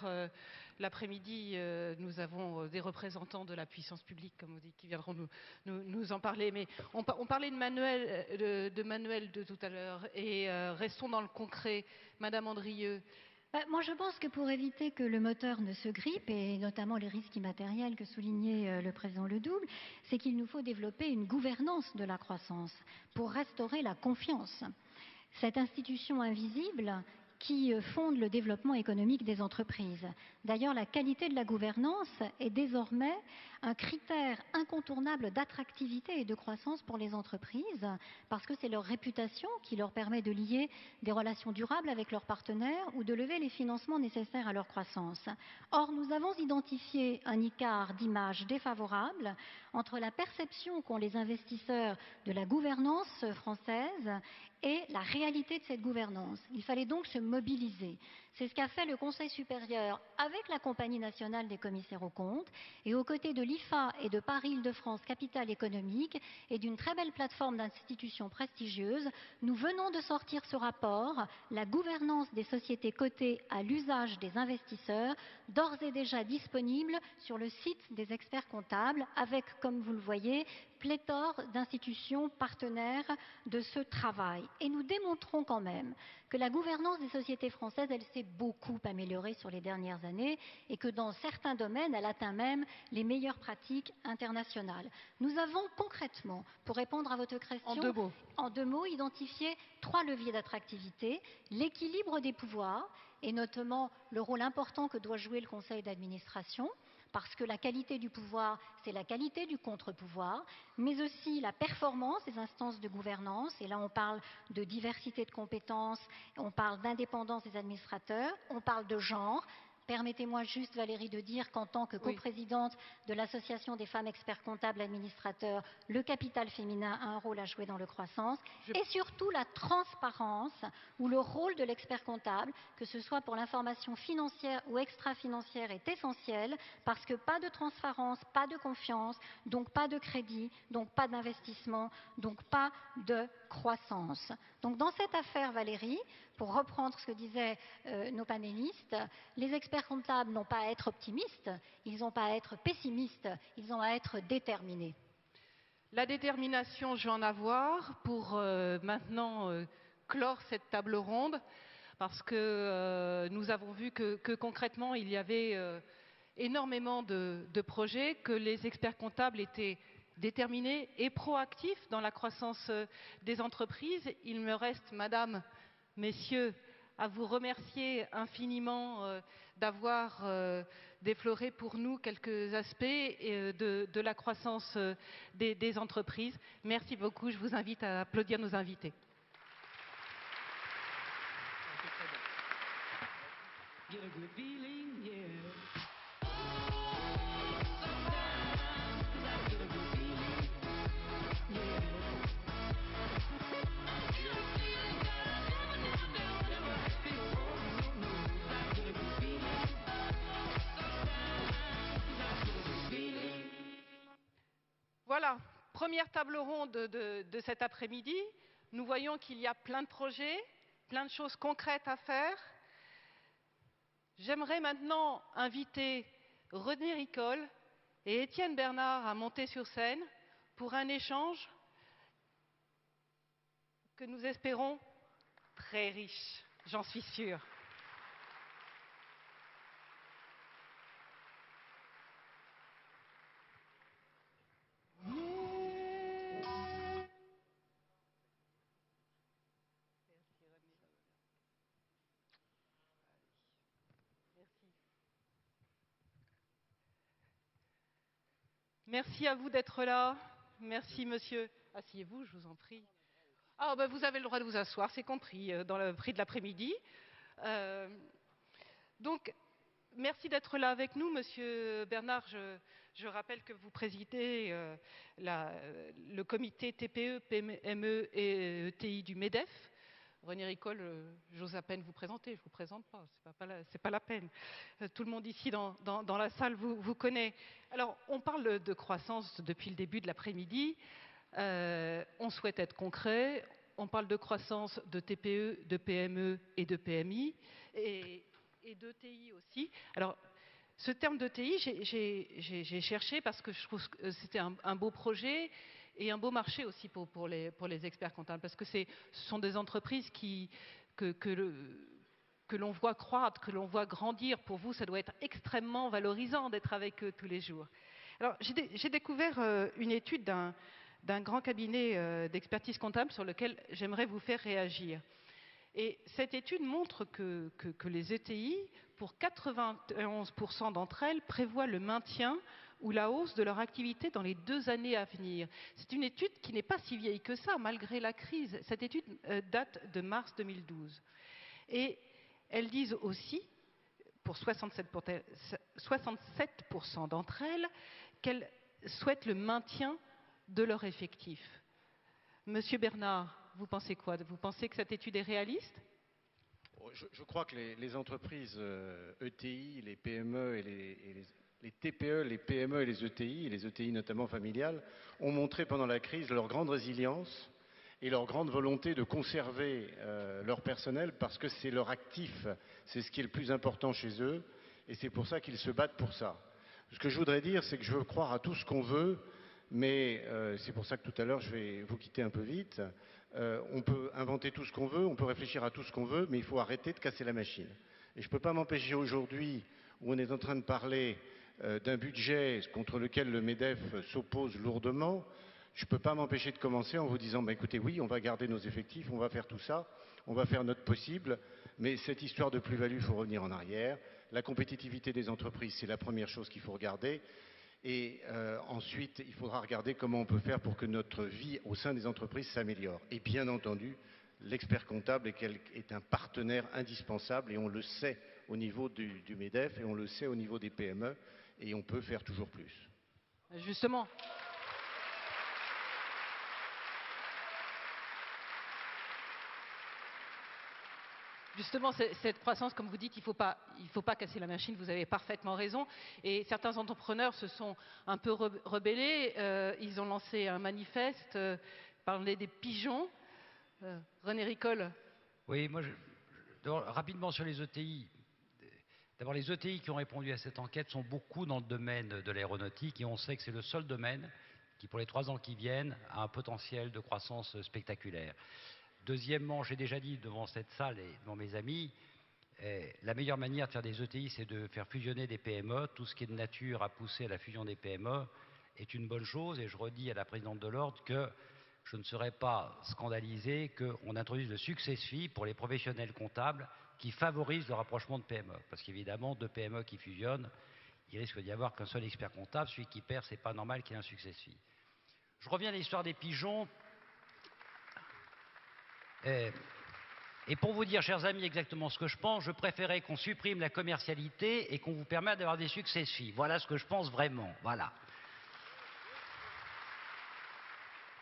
L'après-midi, nous avons des représentants de la puissance publique, comme vous dites, qui viendront nous en parler. Mais on parlait de Manuel de tout à l'heure. Et restons dans le concret. Madame Andrieux. Moi, je pense que pour éviter que le moteur ne se grippe, et notamment les risques immatériels que soulignait le président Ledouble, c'est qu'il nous faut développer une gouvernance de la croissance pour restaurer la confiance. Cette institution invisible qui fonde le développement économique des entreprises. D'ailleurs, la qualité de la gouvernance est désormais un critère incontournable d'attractivité et de croissance pour les entreprises, parce que c'est leur réputation qui leur permet de lier des relations durables avec leurs partenaires ou de lever les financements nécessaires à leur croissance. Or, nous avons identifié un écart d'image défavorable entre la perception qu'ont les investisseurs de la gouvernance française et la réalité de cette gouvernance. Il fallait donc se mobiliser. C'est ce qu'a fait le Conseil supérieur avec la Compagnie nationale des commissaires aux comptes et aux côtés de l'IFA et de Paris-Île-de-France Capitale économique et d'une très belle plateforme d'institutions prestigieuses, nous venons de sortir ce rapport, la gouvernance des sociétés cotées à l'usage des investisseurs, d'ores et déjà disponible sur le site des experts comptables avec, comme vous le voyez, pléthore d'institutions partenaires de ce travail. Et nous démontrons quand même que la gouvernance des sociétés françaises, elle s'est beaucoup améliorée sur les dernières années et que dans certains domaines, elle atteint même les meilleures pratiques internationales. Nous avons concrètement, pour répondre à votre question, en deux mots, identifié 3 leviers d'attractivité, l'équilibre des pouvoirs et notamment le rôle important que doit jouer le conseil d'administration, parce que la qualité du pouvoir, c'est la qualité du contre-pouvoir, mais aussi la performance des instances de gouvernance, et là on parle de diversité de compétences, on parle d'indépendance des administrateurs, on parle de genre, Permettez-moi juste, Valérie, de dire qu'en tant que coprésidente de l'Association des femmes experts comptables administrateurs, le capital féminin a un rôle à jouer dans le croissance et surtout la transparence ou le rôle de l'expert comptable, que ce soit pour l'information financière ou extra-financière, est essentiel parce que pas de transparence, pas de confiance, donc pas de crédit, donc pas d'investissement, donc pas de croissance. Donc dans cette affaire, Valérie, pour reprendre ce que disaient nos panélistes, les experts comptables n'ont pas à être optimistes, ils n'ont pas à être pessimistes, ils ont à être déterminés. La détermination, je vais en avoir pour maintenant clore cette table ronde, parce que nous avons vu que concrètement, il y avait énormément de projets, que les experts comptables étaient déterminés et proactifs dans la croissance des entreprises. Il me reste, madame, messieurs, à vous remercier infiniment d'avoir défloré pour nous quelques aspects de la croissance des entreprises. Merci beaucoup. Je vous invite à applaudir nos invités. Get a good feeling, yeah. Voilà, première table ronde de cet après-midi. Nous voyons qu'il y a plein de projets, plein de choses concrètes à faire. J'aimerais maintenant inviter René Ricol et Étienne Bernard à monter sur scène pour un échange que nous espérons très riche, j'en suis sûre. Merci à vous d'être là. Merci, monsieur. Asseyez-vous, je vous en prie. Ah, ben, vous avez le droit de vous asseoir, c'est compris, dans le prix de l'après-midi. Donc, merci d'être là avec nous, monsieur Bernard. Je rappelle que vous présidez le comité TPE, PME et ETI du MEDEF. René Ricol, j'ose à peine vous présenter, je ne vous présente pas, c'est pas la peine. Tout le monde ici dans la salle vous connaît. Alors, on parle de croissance depuis le début de l'après-midi. On souhaite être concret. On parle de croissance de TPE, de PME et de PMI et d'ETI aussi. Alors, ce terme d'ETI, j'ai cherché parce que je trouve que c'était un beau projet et un beau marché aussi pour les experts comptables, parce que ce sont des entreprises que l'on voit croître, que l'on voit grandir. Pour vous, ça doit être extrêmement valorisant d'être avec eux tous les jours. Alors, j'ai découvert une étude d'un grand cabinet d'expertise comptable sur lequel j'aimerais vous faire réagir. Et cette étude montre que les ETI, pour 91% d'entre elles, prévoient le maintien ou la hausse de leur activité dans les 2 années à venir. C'est une étude qui n'est pas si vieille que ça, malgré la crise. Cette étude date de mars 2012. Et elles disent aussi, pour 67% d'entre elles, qu'elles souhaitent le maintien de leur effectif. Monsieur Bernard, vous pensez quoi? Vous pensez que cette étude est réaliste? Je crois que les entreprises ETI, les PME et les TPE, les PME et les ETI notamment familiales, ont montré pendant la crise leur grande résilience et leur grande volonté de conserver leur personnel parce que c'est leur actif, c'est ce qui est le plus important chez eux et c'est pour ça qu'ils se battent pour ça. Ce que je voudrais dire, c'est que je veux croire à tout ce qu'on veut, mais c'est pour ça que tout à l'heure je vais vous quitter un peu vite. On peut inventer tout ce qu'on veut, on peut réfléchir à tout ce qu'on veut, mais il faut arrêter de casser la machine. Et je ne peux pas m'empêcher aujourd'hui, où on est en train de parler d'un budget contre lequel le MEDEF s'oppose lourdement, je ne peux pas m'empêcher de commencer en vous disant, bah, écoutez, oui, on va garder nos effectifs, on va faire tout ça, on va faire notre possible, mais cette histoire de plus-value, il faut revenir en arrière. La compétitivité des entreprises, c'est la première chose qu'il faut regarder. Et ensuite, il faudra regarder comment on peut faire pour que notre vie au sein des entreprises s'améliore. Et bien entendu, l'expert comptable est un partenaire indispensable et on le sait au niveau du MEDEF et on le sait au niveau des PME et on peut faire toujours plus. Justement. Justement, cette croissance, comme vous dites, il faut pas casser la machine, vous avez parfaitement raison. Et certains entrepreneurs se sont un peu rebellés, ils ont lancé un manifeste, parlait des pigeons. René Ricol. Oui, moi, d'abord, rapidement sur les ETI. D'abord, les ETI qui ont répondu à cette enquête sont beaucoup dans le domaine de l'aéronautique et on sait que c'est le seul domaine qui, pour les 3 ans qui viennent, a un potentiel de croissance spectaculaire. Deuxièmement, j'ai déjà dit devant cette salle et devant mes amis, la meilleure manière de faire des ETI, c'est de faire fusionner des PME. Tout ce qui est de nature à pousser à la fusion des PME est une bonne chose. Et je redis à la présidente de l'Ordre que je ne serais pas scandalisé qu'on introduise le success fee pour les professionnels comptables qui favorisent le rapprochement de PME. Parce qu'évidemment, 2 PME qui fusionnent, il risque d'y avoir qu'un seul expert comptable. Celui qui perd, c'est pas normal qu'il y ait un success fee. Je reviens à l'histoire des pigeons. Et pour vous dire, chers amis, exactement ce que je pense, je préférais qu'on supprime la commercialité et qu'on vous permette d'avoir des success fees. Voilà ce que je pense vraiment. Voilà.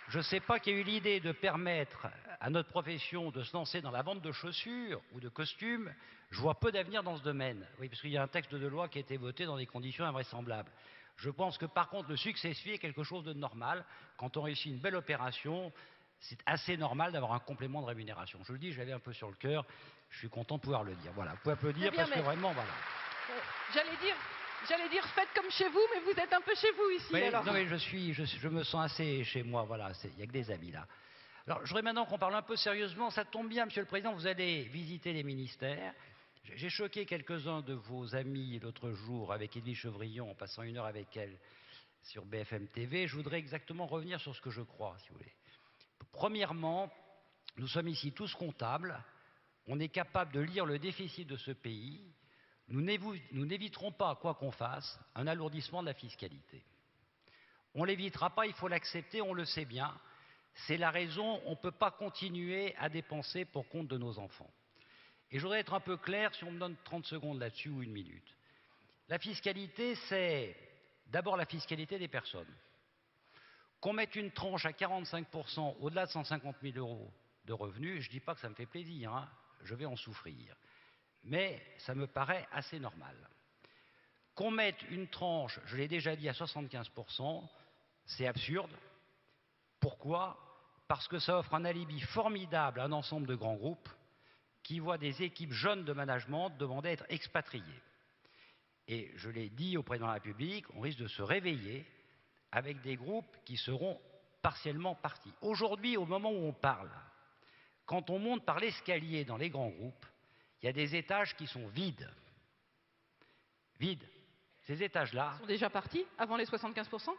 Je ne sais pas qui a eu l'idée de permettre à notre profession de se lancer dans la vente de chaussures ou de costumes. Je vois peu d'avenir dans ce domaine. Oui, parce qu'il y a un texte de loi qui a été voté dans des conditions invraisemblables. Je pense que par contre, le success fee est quelque chose de normal. Quand on réussit une belle opération, c'est assez normal d'avoir un complément de rémunération. Je le dis, je l'avais un peu sur le cœur. Je suis content de pouvoir le dire. Voilà, vous pouvez applaudir parce que vraiment, voilà. J'allais dire, faites comme chez vous, mais vous êtes un peu chez vous ici. Oui, alors. non, mais je me sens assez chez moi, voilà, il n'y a que des amis là. Alors, je voudrais maintenant qu'on parle un peu sérieusement. Ça tombe bien, Monsieur le Président, vous allez visiter les ministères. J'ai choqué quelques-uns de vos amis l'autre jour avec Edwige Chevrillon, en passant 1 heure avec elle sur BFM TV. Je voudrais exactement revenir sur ce que je crois, si vous voulez. Premièrement, nous sommes ici tous comptables. On est capable de lire le déficit de ce pays. Nous n'éviterons pas, quoi qu'on fasse, un alourdissement de la fiscalité. On ne l'évitera pas, il faut l'accepter, on le sait bien. C'est la raison, on ne peut pas continuer à dépenser pour compte de nos enfants. Et je voudrais être un peu clair, si on me donne 30 secondes là-dessus ou 1 minute. La fiscalité, c'est d'abord la fiscalité des personnes. Qu'on mette une tranche à 45% au-delà de 150 000 € de revenus, je ne dis pas que ça me fait plaisir, hein, je vais en souffrir. Mais ça me paraît assez normal. Qu'on mette une tranche, je l'ai déjà dit, à 75%, c'est absurde. Pourquoi? Parce que ça offre un alibi formidable à un ensemble de grands groupes qui voient des équipes jeunes de management demander à être expatriées. Et je l'ai dit au président de la République, on risque de se réveiller avec des groupes qui seront partiellement partis. Aujourd'hui, au moment où on parle, quand on monte par l'escalier dans les grands groupes, il y a des étages qui sont vides. Vides. Ces étages-là... Ils sont déjà partis avant les 75%?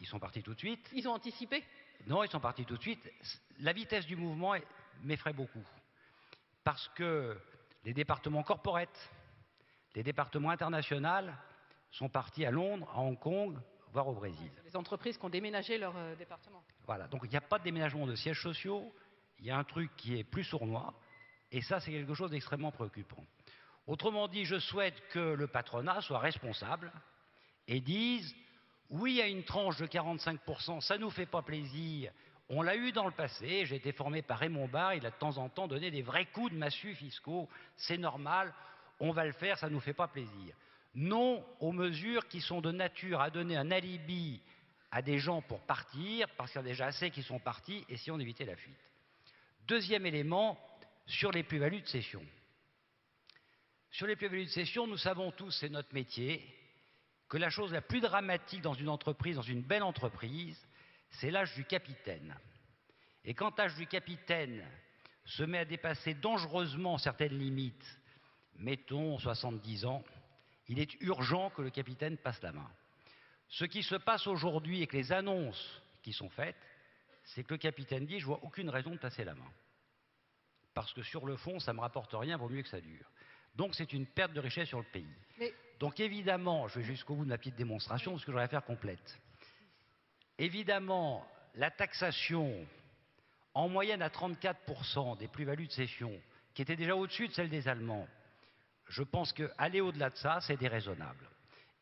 Ils sont partis tout de suite. Ils ont anticipé? Non, ils sont partis tout de suite. La vitesse du mouvement m'effraie beaucoup. Parce que les départements corporates, les départements internationaux sont partis à Londres, à Hong Kong, voire au Brésil. Les entreprises qui ont déménagé leur département. Voilà, donc il n'y a pas de déménagement de sièges sociaux, il y a un truc qui est plus sournois, et ça c'est quelque chose d'extrêmement préoccupant. Autrement dit, je souhaite que le patronat soit responsable et dise oui à une tranche de 45%, ça ne nous fait pas plaisir, on l'a eu dans le passé, j'ai été formé par Raymond Barre, il a de temps en temps donné des vrais coups de massue fiscaux, c'est normal, on va le faire, ça ne nous fait pas plaisir. Non aux mesures qui sont de nature à donner un alibi à des gens pour partir, parce qu'il y en a déjà assez qui sont partis, et si on évitait la fuite. Deuxième élément, sur les plus-values de cession. Sur les plus-values de cession, nous savons tous, c'est notre métier, que la chose la plus dramatique dans une entreprise, dans une belle entreprise, c'est l'âge du capitaine. Et quand l'âge du capitaine se met à dépasser dangereusement certaines limites, mettons 70 ans, il est urgent que le capitaine passe la main. Ce qui se passe aujourd'hui avec les annonces qui sont faites, c'est que le capitaine dit « je vois aucune raison de passer la main ». Parce que sur le fond, ça ne me rapporte rien, vaut mieux que ça dure. Donc c'est une perte de richesse sur le pays. Mais... Donc évidemment, je vais jusqu'au bout de ma petite démonstration, parce que j'aurais à faire complète. Évidemment, la taxation en moyenne à 34% des plus-values de cession, qui était déjà au-dessus de celle des Allemands, je pense qu'aller au-delà de ça, c'est déraisonnable.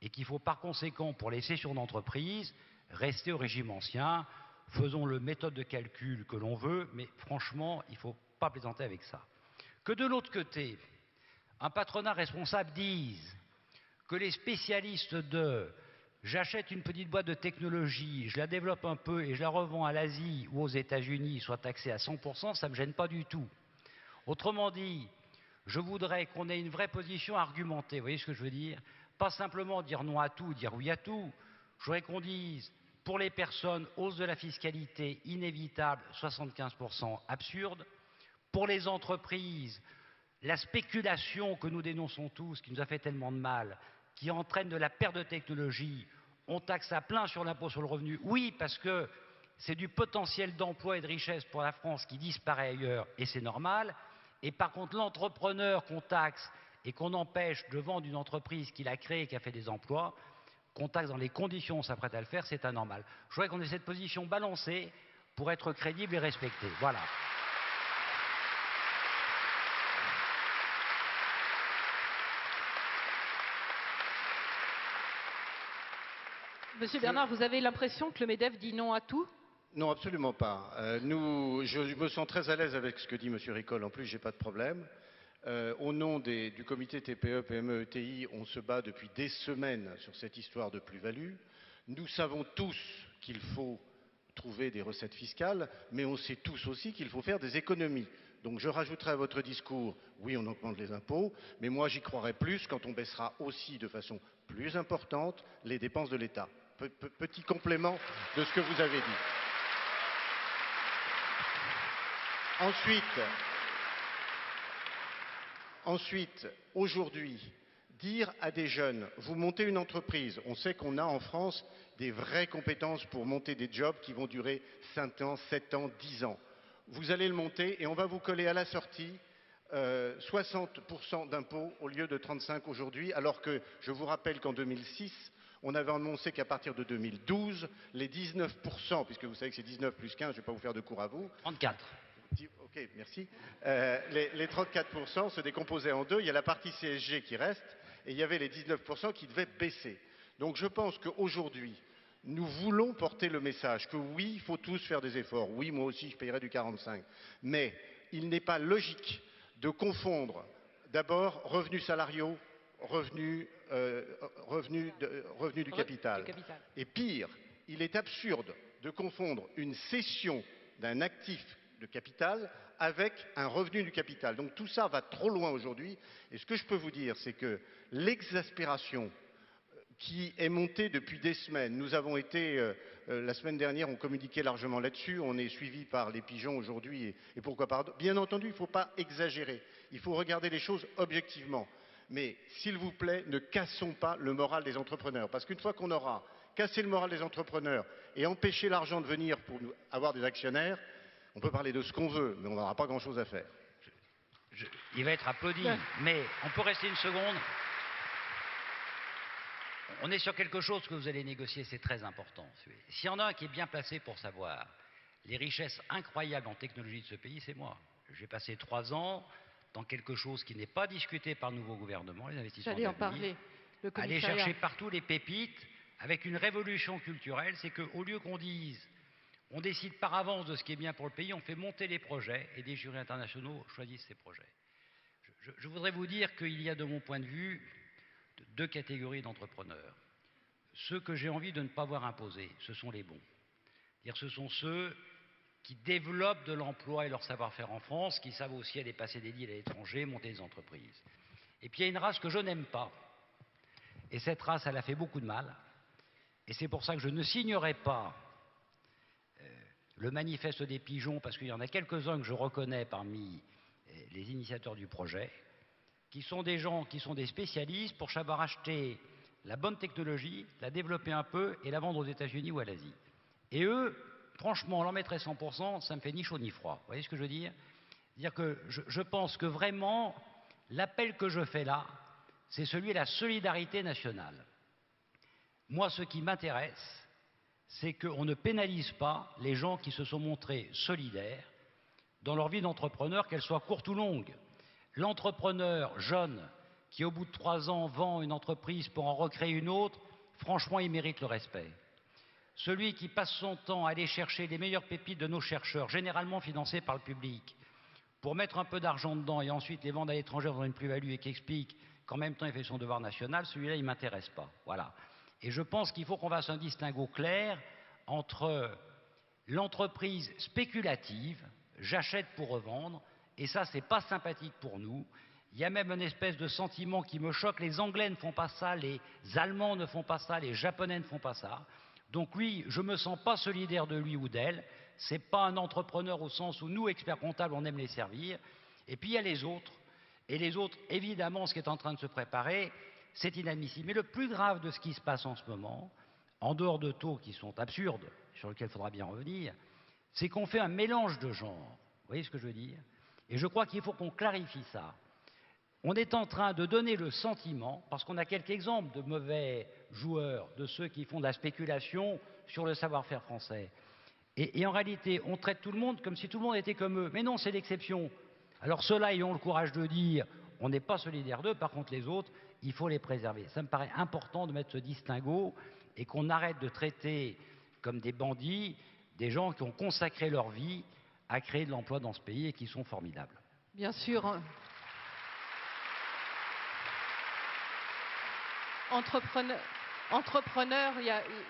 Et qu'il faut par conséquent, pour les cessions d'entreprise, rester au régime ancien. Faisons le méthode de calcul que l'on veut, mais franchement, il ne faut pas plaisanter avec ça. Que de l'autre côté, un patronat responsable dise que les spécialistes de j'achète une petite boîte de technologie, je la développe un peu et je la revends à l'Asie ou aux États-Unis, soient taxés à 100%, ça ne me gêne pas du tout. Autrement dit, je voudrais qu'on ait une vraie position argumentée, vous voyez ce que je veux dire? Pas simplement dire non à tout, dire oui à tout. Je voudrais qu'on dise, pour les personnes, hausse de la fiscalité inévitable, 75% absurde. Pour les entreprises, la spéculation que nous dénonçons tous, qui nous a fait tellement de mal, qui entraîne de la perte de technologie, on taxe à plein sur l'impôt sur le revenu. Oui, parce que c'est du potentiel d'emploi et de richesse pour la France qui disparaît ailleurs, et c'est normal. Et par contre, l'entrepreneur qu'on taxe et qu'on empêche de vendre une entreprise qu'il a créée et qui a fait des emplois, qu'on taxe dans les conditions où on s'apprête à le faire, c'est anormal. Je voudrais qu'on ait cette position balancée pour être crédible et respecté. Voilà. Monsieur Bernard, vous avez l'impression que le MEDEF dit non à tout? Non, absolument pas. Je me sens très à l'aise avec ce que dit M. Ricol. En plus, je n'ai pas de problème. Au nom du comité TPE, PME, ETI, on se bat depuis des semaines sur cette histoire de plus-value. Nous savons tous qu'il faut trouver des recettes fiscales, mais on sait tous aussi qu'il faut faire des économies. Donc je rajouterai à votre discours, oui, on augmente les impôts, mais moi j'y croirai plus quand on baissera aussi de façon plus importante les dépenses de l'État. Petit complément de ce que vous avez dit. Ensuite, aujourd'hui, dire à des jeunes, vous montez une entreprise, on sait qu'on a en France des vraies compétences pour monter des jobs qui vont durer 5 ans, 7 ans, 10 ans. Vous allez le monter et on va vous coller à la sortie 60% d'impôts au lieu de 35% aujourd'hui, alors que je vous rappelle qu'en 2006, on avait annoncé qu'à partir de 2012, les 19%, puisque vous savez que c'est 19 plus 15, je ne vais pas vous faire de cours à vous. 34. Ok, merci. Les 34% se décomposaient en deux. Il y a la partie CSG qui reste et il y avait les 19% qui devaient baisser. Donc je pense qu'aujourd'hui, nous voulons porter le message que oui, il faut tous faire des efforts. Oui, moi aussi, je payerai du 45. Mais il n'est pas logique de confondre d'abord revenus salariaux, revenus du capital. Et pire, il est absurde de confondre une cession d'un actif de capital avec un revenu du capital. Donc tout ça va trop loin aujourd'hui. Et ce que je peux vous dire, c'est que l'exaspération qui est montée depuis des semaines, nous avons été, la semaine dernière, on communiquait largement là-dessus, on est suivi par les pigeons aujourd'hui, et pourquoi pas. Bien entendu, il ne faut pas exagérer, il faut regarder les choses objectivement. Mais s'il vous plaît, ne cassons pas le moral des entrepreneurs. Parce qu'une fois qu'on aura cassé le moral des entrepreneurs et empêché l'argent de venir pour nous avoir des actionnaires, on peut parler de ce qu'on veut, mais on n'aura pas grand-chose à faire. Il va être applaudi, mais on peut rester une seconde. On est sur quelque chose que vous allez négocier, c'est très important. S'il y en a un qui est bien placé pour savoir les richesses incroyables en technologie de ce pays, c'est moi. J'ai passé 3 ans dans quelque chose qui n'est pas discuté par le nouveau gouvernement, les investissements J'allais en d'avenir. parler. Le Aller commissariat. chercher partout les pépites avec une révolution culturelle, c'est qu'au lieu qu'on dise on décide par avance de ce qui est bien pour le pays, on fait monter les projets et des jurys internationaux choisissent ces projets. Je voudrais vous dire qu'il y a de mon point de vue 2 catégories d'entrepreneurs. Ceux que j'ai envie de ne pas voir imposer, ce sont les bons. Ce sont ceux qui développent de l'emploi et leur savoir-faire en France, qui savent aussi aller passer des deals à l'étranger, monter des entreprises. Et puis il y a une race que je n'aime pas. Et cette race, elle a fait beaucoup de mal. Et c'est pour ça que je ne signerai pas le manifeste des pigeons, parce qu'il y en a quelques-uns que je reconnais parmi les initiateurs du projet, qui sont des gens qui sont des spécialistes pour savoir acheter la bonne technologie, la développer un peu et la vendre aux États-Unis ou à l'Asie. Et eux, franchement, on leur mettrait 100%, ça me fait ni chaud ni froid. Vous voyez ce que je veux dire? C'est-à-dire que je pense que vraiment, l'appel que je fais là, c'est celui de la solidarité nationale. Moi, ce qui m'intéresse, c'est qu'on ne pénalise pas les gens qui se sont montrés solidaires dans leur vie d'entrepreneur, qu'elle soit courte ou longue. L'entrepreneur jeune qui, au bout de 3 ans, vend une entreprise pour en recréer une autre, franchement, il mérite le respect. Celui qui passe son temps à aller chercher les meilleures pépites de nos chercheurs, généralement financés par le public, pour mettre un peu d'argent dedans et ensuite les vendre à l'étranger dans une plus-value et qui explique qu'en même temps il fait son devoir national, celui-là, il ne m'intéresse pas. Voilà. Et je pense qu'il faut qu'on fasse un distinguo clair entre l'entreprise spéculative, j'achète pour revendre, et ça, c'est pas sympathique pour nous. Il y a même une espèce de sentiment qui me choque. Les Anglais ne font pas ça, les Allemands ne font pas ça, les Japonais ne font pas ça. Donc lui, je ne me sens pas solidaire de lui ou d'elle. Ce n'est pas un entrepreneur au sens où nous, experts comptables, on aime les servir. Et puis il y a les autres. Et les autres, évidemment, ce qui est en train de se préparer, c'est inadmissible. Mais le plus grave de ce qui se passe en ce moment, en dehors de taux qui sont absurdes, sur lesquels il faudra bien revenir, c'est qu'on fait un mélange de genres. Vous voyez ce que je veux dire? Et je crois qu'il faut qu'on clarifie ça. On est en train de donner le sentiment, parce qu'on a quelques exemples de mauvais joueurs, de ceux qui font de la spéculation sur le savoir-faire français. Et en réalité, on traite tout le monde comme si tout le monde était comme eux. Mais non, c'est l'exception. Alors ceux-là, ils ont le courage de dire, on n'est pas solidaire d'eux, par contre les autres, il faut les préserver. Ça me paraît important de mettre ce distinguo et qu'on arrête de traiter comme des bandits des gens qui ont consacré leur vie à créer de l'emploi dans ce pays et qui sont formidables. Bien sûr. Entrepreneur,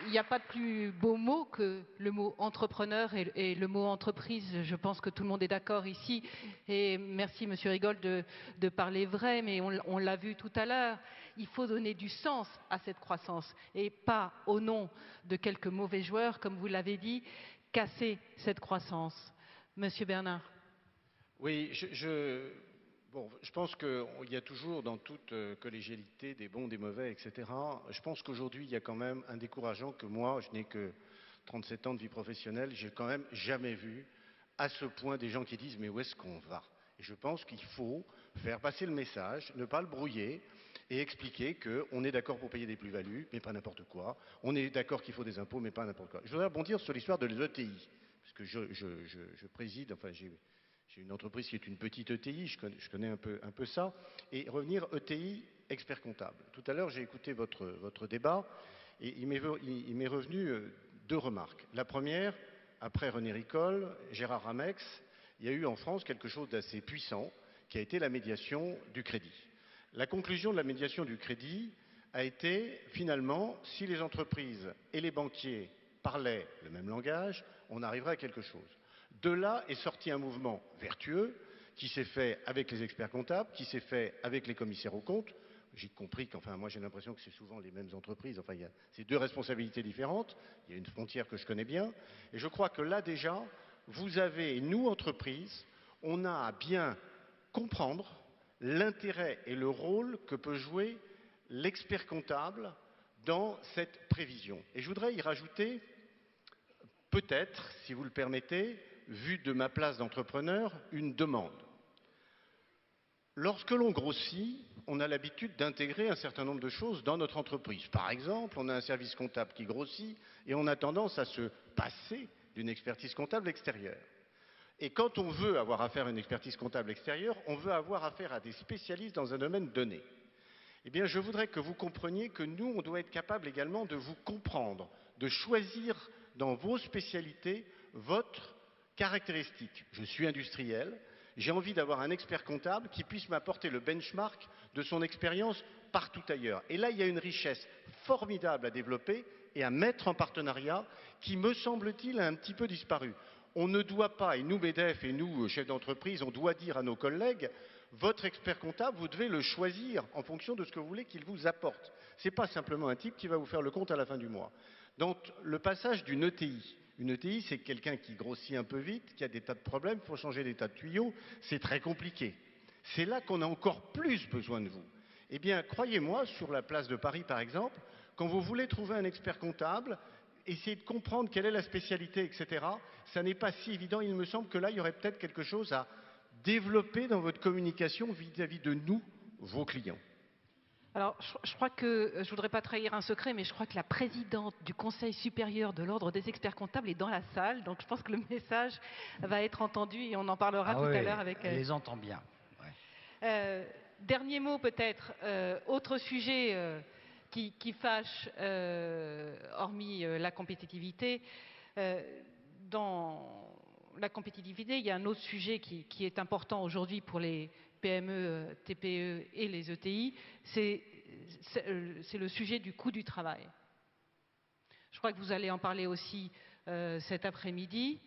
il n'y a pas de plus beau mot que le mot entrepreneur et le mot entreprise. Je pense que tout le monde est d'accord ici. Et merci, Monsieur Rigol, de parler vrai, mais on l'a vu tout à l'heure. Il faut donner du sens à cette croissance et pas, au nom de quelques mauvais joueurs, comme vous l'avez dit, casser cette croissance. Monsieur Bernard. Oui, je pense qu'il y a toujours dans toute collégialité des bons, des mauvais, etc. Je pense qu'aujourd'hui, il y a quand même un décourageant que moi, je n'ai que 37 ans de vie professionnelle, j'ai quand même jamais vu à ce point des gens qui disent mais où est-ce qu'on va? Et je pense qu'il faut faire passer le message, ne pas le brouiller et expliquer qu'on est d'accord pour payer des plus-values, mais pas n'importe quoi. On est d'accord qu'il faut des impôts, mais pas n'importe quoi. Je voudrais rebondir sur l'histoire de l'ETI, parce que je préside, enfin j'ai une entreprise qui est une petite ETI, je connais un peu ça, et revenir ETI, expert comptable. Tout à l'heure, j'ai écouté votre débat, et il m'est revenu 2 remarques. La première, après René Ricol, Gérard Ramex, il y a eu en France quelque chose d'assez puissant, qui a été la médiation du crédit. La conclusion de la médiation du crédit a été, finalement, si les entreprises et les banquiers parlaient le même langage, on arriverait à quelque chose. De là est sorti un mouvement vertueux qui s'est fait avec les experts comptables, qui s'est fait avec les commissaires aux comptes. J'ai compris qu'enfin, moi j'ai l'impression que c'est souvent les mêmes entreprises. Enfin, il y a ces 2 responsabilités différentes. Il y a une frontière que je connais bien. Et je crois que là déjà, vous avez, nous entreprises, on a à bien comprendre l'intérêt et le rôle que peut jouer l'expert comptable dans cette prévision. Et je voudrais y rajouter, peut-être, si vous le permettez, vu de ma place d'entrepreneur, une demande. Lorsque l'on grossit, on a l'habitude d'intégrer un certain nombre de choses dans notre entreprise. Par exemple, on a un service comptable qui grossit et on a tendance à se passer d'une expertise comptable extérieure. Et quand on veut avoir affaire à une expertise comptable extérieure, on veut avoir affaire à des spécialistes dans un domaine donné. Eh bien, je voudrais que vous compreniez que nous, on doit être capable également de vous comprendre, de choisir dans vos spécialités votre caractéristique. Je suis industriel, j'ai envie d'avoir un expert comptable qui puisse m'apporter le benchmark de son expérience partout ailleurs. Et là, il y a une richesse formidable à développer et à mettre en partenariat qui, me semble-t-il, a un petit peu disparu. On ne doit pas, et nous, MEDEF, et nous, chefs d'entreprise, on doit dire à nos collègues, votre expert comptable, vous devez le choisir en fonction de ce que vous voulez qu'il vous apporte. Ce n'est pas simplement un type qui va vous faire le compte à la fin du mois. Donc, le passage d'une ETI, une ETI, c'est quelqu'un qui grossit un peu vite, qui a des tas de problèmes, il faut changer des tas de tuyaux, c'est très compliqué. C'est là qu'on a encore plus besoin de vous. Eh bien, croyez-moi, sur la place de Paris, par exemple, quand vous voulez trouver un expert comptable, essayez de comprendre quelle est la spécialité, etc. Ça n'est pas si évident. Il me semble que là, il y aurait peut-être quelque chose à développer dans votre communication vis-à-vis de nous, vos clients. Alors, je crois que, je ne voudrais pas trahir un secret, mais je crois que la présidente du Conseil supérieur de l'Ordre des experts comptables est dans la salle. Donc, je pense que le message va être entendu et on en parlera tout à l'heure avec elle. Elle les entend bien. Ouais. Dernier mot peut-être, autre sujet qui fâche, hormis la compétitivité. Dans la compétitivité, il y a un autre sujet qui est important aujourd'hui pour les PME, TPE et les ETI, c'est le sujet du coût du travail. Je crois que vous allez en parler aussi cet après-midi.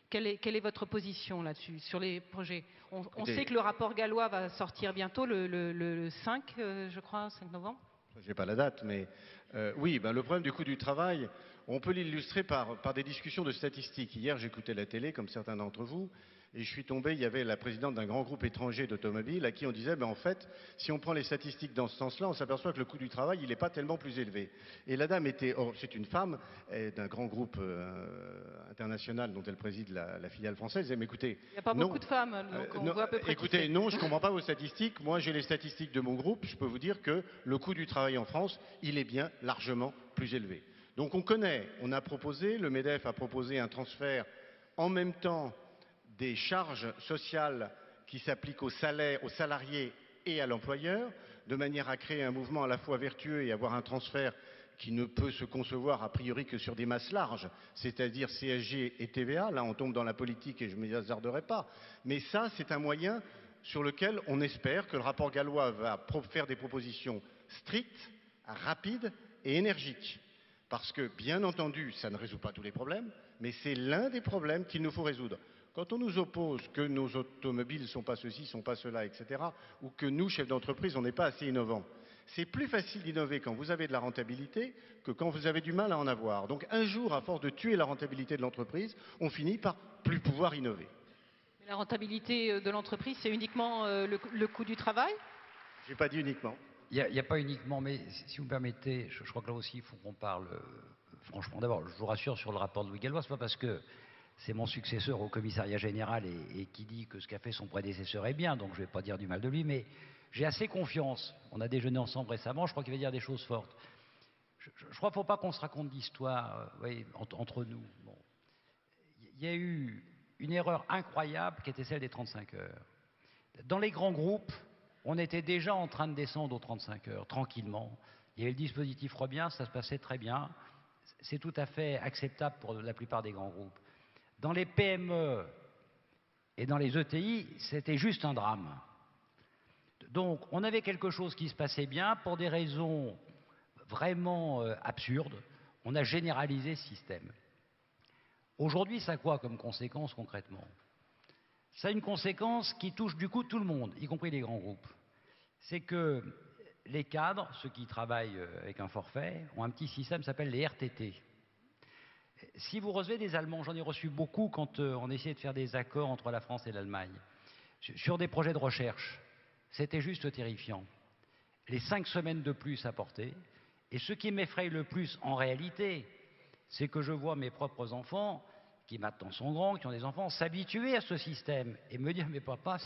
Quelle est votre position là-dessus, sur les projets? On sait que le rapport Gallois va sortir bientôt, le 5, je crois, 5 novembre. Je n'ai pas la date, mais oui, le problème du coût du travail, on peut l'illustrer par des discussions de statistiques. Hier, j'écoutais la télé, comme certains d'entre vous, et je suis tombé, il y avait la présidente d'un grand groupe étranger d'automobile à qui on disait, en fait, si on prend les statistiques dans ce sens-là, on s'aperçoit que le coût du travail, il n'est pas tellement plus élevé. Et la dame était, c'est une femme d'un grand groupe international dont elle préside la filiale française, elle disait, mais écoutez... Il n'y a pas beaucoup de femmes, donc on voit à peu près écoutez, non, je ne comprends pas vos statistiques. Moi, j'ai les statistiques de mon groupe, je peux vous dire que le coût du travail en France, il est bien largement plus élevé. Donc on connaît, on a proposé, le MEDEF a proposé un transfert en même temps des charges sociales qui s'appliquent aux salariés et à l'employeur, de manière à créer un mouvement à la fois vertueux et avoir un transfert qui ne peut se concevoir a priori que sur des masses larges, c'est-à-dire CSG et TVA. Là, on tombe dans la politique et je ne m'y hasarderai pas. Mais ça, c'est un moyen sur lequel on espère que le rapport Gallois va faire des propositions strictes, rapides et énergiques. Parce que, bien entendu, ça ne résout pas tous les problèmes, mais c'est l'un des problèmes qu'il nous faut résoudre. Quand on nous oppose que nos automobiles ne sont pas ceci, ne sont pas cela, etc., ou que nous, chefs d'entreprise, on n'est pas assez innovants, c'est plus facile d'innover quand vous avez de la rentabilité que quand vous avez du mal à en avoir. Donc un jour, à force de tuer la rentabilité de l'entreprise, on finit par plus pouvoir innover. Mais la rentabilité de l'entreprise, c'est uniquement le coût du travail? Je n'ai pas dit uniquement. Il n'y a pas uniquement, mais si vous me permettez, je crois que là aussi, il faut qu'on parle franchement. D'abord, je vous rassure sur le rapport de Louis Gallois, ce n'est pas parce que c'est mon successeur au commissariat général et qui dit que ce qu'a fait son prédécesseur est bien, donc je ne vais pas dire du mal de lui, mais j'ai assez confiance. On a déjeuné ensemble récemment, je crois qu'il va dire des choses fortes. Je crois qu'il ne faut pas qu'on se raconte d'histoire entre nous. Bon. Il y a eu une erreur incroyable qui était celle des 35 heures. Dans les grands groupes, on était déjà en train de descendre aux 35 heures, tranquillement. Il y avait le dispositif Robien, ça se passait très bien. C'est tout à fait acceptable pour la plupart des grands groupes. Dans les PME et dans les ETI, c'était juste un drame. Donc, on avait quelque chose qui se passait bien pour des raisons vraiment absurdes. On a généralisé ce système. Aujourd'hui, ça a quoi comme conséquence concrètement? Ça a une conséquence qui touche du coup tout le monde, y compris les grands groupes. C'est que les cadres, ceux qui travaillent avec un forfait, ont un petit système qui s'appelle les RTT. Si vous recevez des Allemands, j'en ai reçu beaucoup quand on essayait de faire des accords entre la France et l'Allemagne, sur des projets de recherche, c'était juste terrifiant. Les 5 semaines de plus apportées, et ce qui m'effraie le plus en réalité, c'est que je vois mes propres enfants, qui maintenant sont grands, qui ont des enfants, s'habituer à ce système et me dire, mais papa,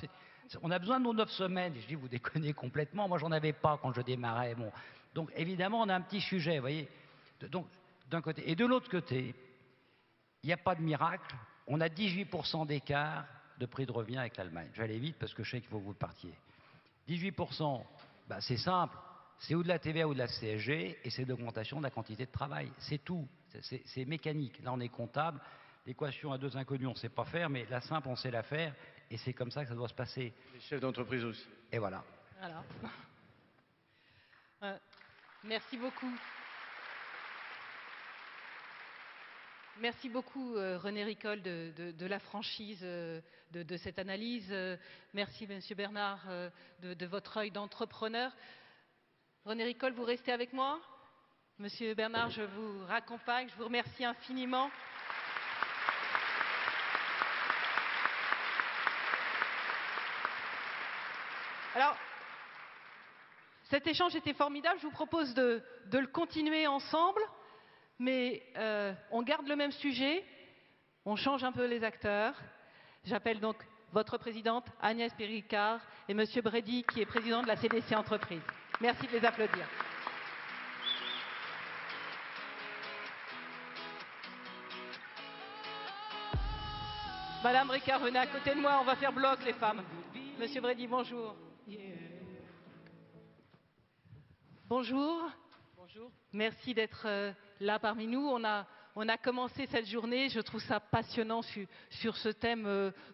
on a besoin de nos 9 semaines. Et je dis, vous déconnez complètement, moi j'en avais pas quand je démarrais. Bon. Donc évidemment, on a un petit sujet, vous voyez. Donc, d'un côté. Et de l'autre côté, il n'y a pas de miracle, on a 18% d'écart de prix de revient avec l'Allemagne. J'allais vite parce que je sais qu'il faut que vous partiez. 18%, c'est simple, c'est ou de la TVA ou de la CSG, et c'est l'augmentation de la quantité de travail. C'est tout, c'est mécanique. Là, on est comptable, l'équation à deux inconnus, on ne sait pas faire, mais la simple, on sait la faire, et c'est comme ça que ça doit se passer. Les chefs d'entreprise aussi. Et voilà. Voilà. Merci beaucoup. Merci beaucoup René Ricol de la franchise de cette analyse. Merci Monsieur Bernard de votre œil d'entrepreneur. René Ricol, vous restez avec moi? Monsieur Bernard, je vous raccompagne, je vous remercie infiniment. Alors, cet échange était formidable, je vous propose de le continuer ensemble. Mais on garde le même sujet, on change un peu les acteurs. J'appelle donc votre présidente Agnès Péricard et Monsieur Brady qui est président de la CDC Entreprise. Merci de les applaudir. Madame Ricard, venez à côté de moi, on va faire bloc les femmes. Monsieur Brady, bonjour. Bonjour. Bonjour. Merci d'être là parmi nous. On a commencé cette journée, je trouve ça passionnant sur ce thème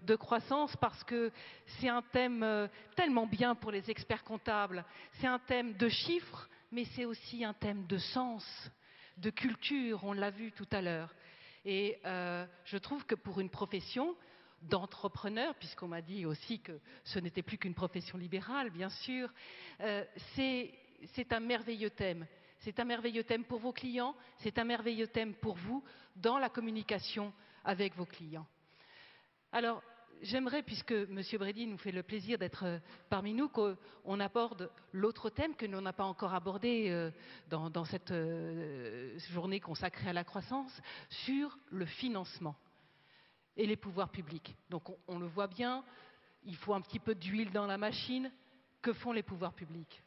de croissance parce que c'est un thème tellement bien pour les experts comptables. C'est un thème de chiffres, mais c'est aussi un thème de sens, de culture, on l'a vu tout à l'heure. Et je trouve que pour une profession d'entrepreneur, puisqu'on m'a dit aussi que ce n'était plus qu'une profession libérale, bien sûr, c'est un merveilleux thème. C'est un merveilleux thème pour vos clients, c'est un merveilleux thème pour vous dans la communication avec vos clients. Alors, j'aimerais, puisque M. Brady nous fait le plaisir d'être parmi nous, qu'on aborde l'autre thème que l'on n'a pas encore abordé dans cette journée consacrée à la croissance, sur le financement et les pouvoirs publics. Donc, on le voit bien, il faut un petit peu d'huile dans la machine. Que font les pouvoirs publics ?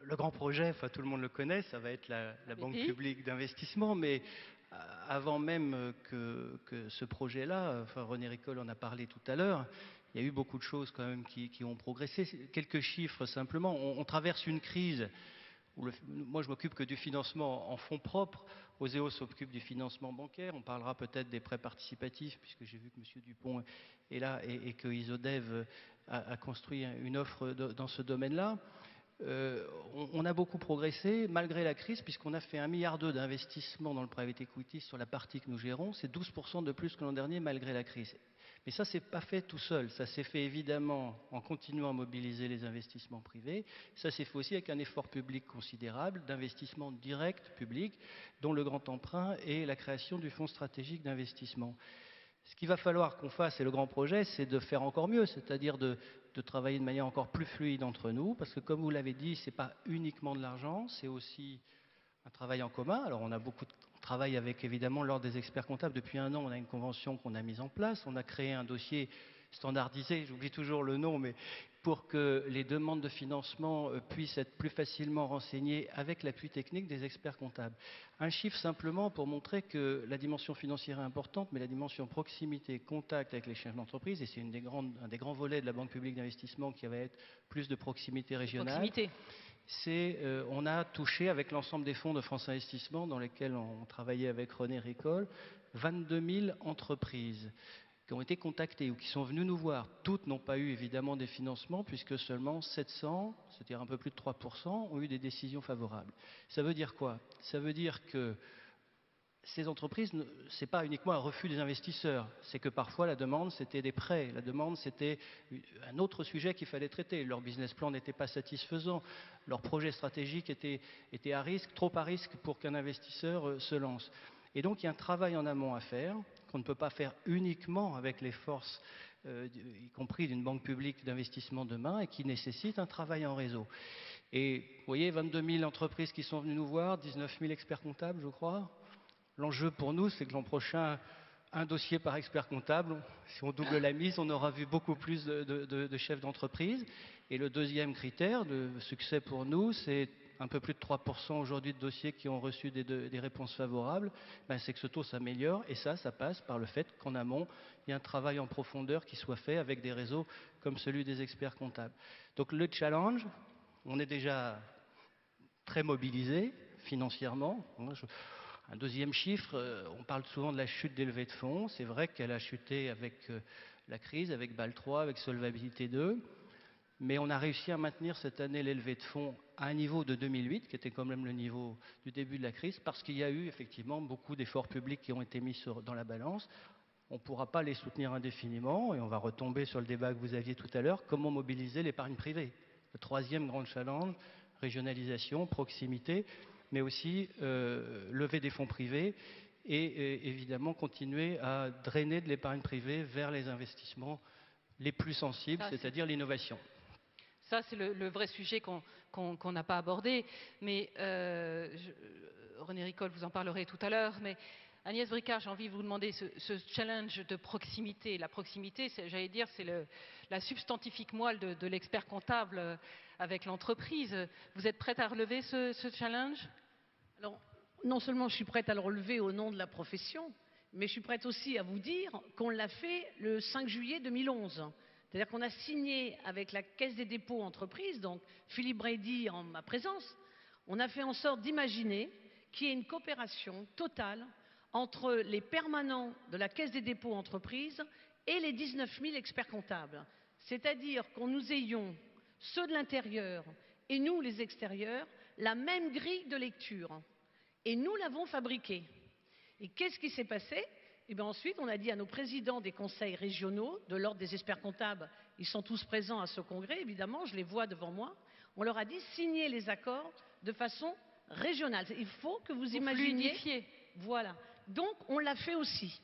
Le grand projet, enfin, tout le monde le connaît, ça va être la Banque publique d'investissement, mais avant même que ce projet-là, enfin, René Ricol en a parlé tout à l'heure, il y a eu beaucoup de choses quand même qui ont progressé. Quelques chiffres simplement. On traverse une crise où moi je m'occupe que du financement en fonds propres. Oséo s'occupe du financement bancaire. On parlera peut-être des prêts participatifs, puisque j'ai vu que M. Dupont est là et que Isodev a construit une offre dans ce domaine-là. On a beaucoup progressé malgré la crise, puisqu'on a fait 1,2 milliard d'investissements dans le private equity sur la partie que nous gérons. C'est 12% de plus que l'an dernier malgré la crise. Mais ça, c'est pas fait tout seul. Ça s'est fait évidemment en continuant à mobiliser les investissements privés. Ça s'est fait aussi avec un effort public considérable d'investissement direct public, dont le grand emprunt et la création du fonds stratégique d'investissement. Ce qu'il va falloir qu'on fasse, et le grand projet, c'est de faire encore mieux, c'est-à-dire de travailler de manière encore plus fluide entre nous, parce que comme vous l'avez dit, ce n'est pas uniquement de l'argent, c'est aussi un travail en commun. Alors on travaille avec évidemment l'Ordre des experts comptables. Depuis 1 an, on a une convention qu'on a mise en place, on a créé un dossier standardisé, j'oublie toujours le nom, mais pour que les demandes de financement puissent être plus facilement renseignées avec l'appui technique des experts comptables. Un chiffre simplement pour montrer que la dimension financière est importante, mais la dimension proximité, contact avec les chefs d'entreprise, et c'est un des grands volets de la Banque publique d'investissement qui va être plus de proximité régionale. On a touché avec l'ensemble des fonds de France Investissement dans lesquels on travaillait avec René Ricol, 22 000 entreprises qui ont été contactées ou qui sont venues nous voir. Toutes n'ont pas eu évidemment des financements puisque seulement 700, c'est-à-dire un peu plus de 3%, ont eu des décisions favorables. Ça veut dire quoi? Ça veut dire que ces entreprises, ce n'est pas uniquement un refus des investisseurs, c'est que parfois la demande c'était des prêts, la demande c'était un autre sujet qu'il fallait traiter, leur business plan n'était pas satisfaisant, leur projet stratégique était à risque, trop à risque pour qu'un investisseur se lance. Et donc il y a un travail en amont à faire, qu'on ne peut pas faire uniquement avec les forces, y compris d'une banque publique d'investissement demain, et qui nécessite un travail en réseau. Et vous voyez, 22 000 entreprises qui sont venues nous voir, 19 000 experts comptables, je crois. L'enjeu pour nous, c'est que l'an prochain, un dossier par expert comptable. Si on double la mise, on aura vu beaucoup plus de chefs d'entreprise. Et le deuxième critère de succès pour nous, c'est un peu plus de 3% aujourd'hui de dossiers qui ont reçu des réponses favorables. C'est que ce taux s'améliore. Et ça passe par le fait qu'en amont, il y a un travail en profondeur qui soit fait avec des réseaux comme celui des experts comptables. Donc le challenge, on est déjà très mobilisé financièrement. Un deuxième chiffre, on parle souvent de la chute des levées de fonds. C'est vrai qu'elle a chuté avec la crise, avec BAL 3, avec Solvabilité 2. Mais on a réussi à maintenir cette année les levées de fonds à un niveau de 2008, qui était quand même le niveau du début de la crise, parce qu'il y a eu effectivement beaucoup d'efforts publics qui ont été mis dans la balance. On ne pourra pas les soutenir indéfiniment, et on va retomber sur le débat que vous aviez tout à l'heure, comment mobiliser l'épargne privée. Le troisième grand challenge, régionalisation, proximité, mais aussi lever des fonds privés et évidemment continuer à drainer de l'épargne privée vers les investissements les plus sensibles, c'est-à-dire l'innovation. Ça, c'est le vrai sujet qu'on n'a pas abordé. Mais René Ricol, vous en parlerez tout à l'heure. Mais Agnès Bricard, j'ai envie de vous demander ce challenge de proximité. La proximité, j'allais dire, c'est la substantifique moelle de l'expert comptable avec l'entreprise. Vous êtes prête à relever ce challenge? Alors, non seulement je suis prête à le relever au nom de la profession, mais je suis prête aussi à vous dire qu'on l'a fait le 5 juillet 2011. C'est-à-dire qu'on a signé avec la Caisse des dépôts entreprises, donc Philippe Brady en ma présence, on a fait en sorte d'imaginer qu'il y ait une coopération totale entre les permanents de la Caisse des dépôts entreprises et les 19 000 experts comptables. C'est-à-dire qu'on nous ayons, ceux de l'intérieur et nous, les extérieurs, la même grille de lecture. Et nous l'avons fabriquée. Et qu'est-ce qui s'est passé? Et bien ensuite, on a dit à nos présidents des conseils régionaux, de l'ordre des experts comptables, ils sont tous présents à ce congrès, évidemment, je les vois devant moi, on leur a dit signez les accords de façon régionale. Il faut que vous imaginiez. Fluidifier. Voilà. Donc, on l'a fait aussi.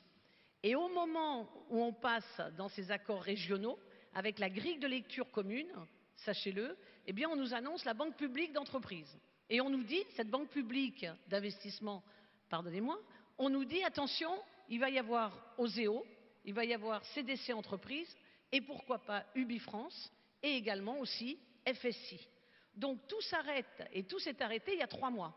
Et au moment où on passe dans ces accords régionaux, avec la grille de lecture commune, sachez-le, eh bien, on nous annonce la banque publique d'entreprise. Et on nous dit, cette banque publique d'investissement, pardonnez-moi, on nous dit, attention, il va y avoir Oseo, il va y avoir CDC Entreprises, et pourquoi pas Ubifrance, et également aussi FSI. Donc tout s'arrête, et tout s'est arrêté il y a 3 mois.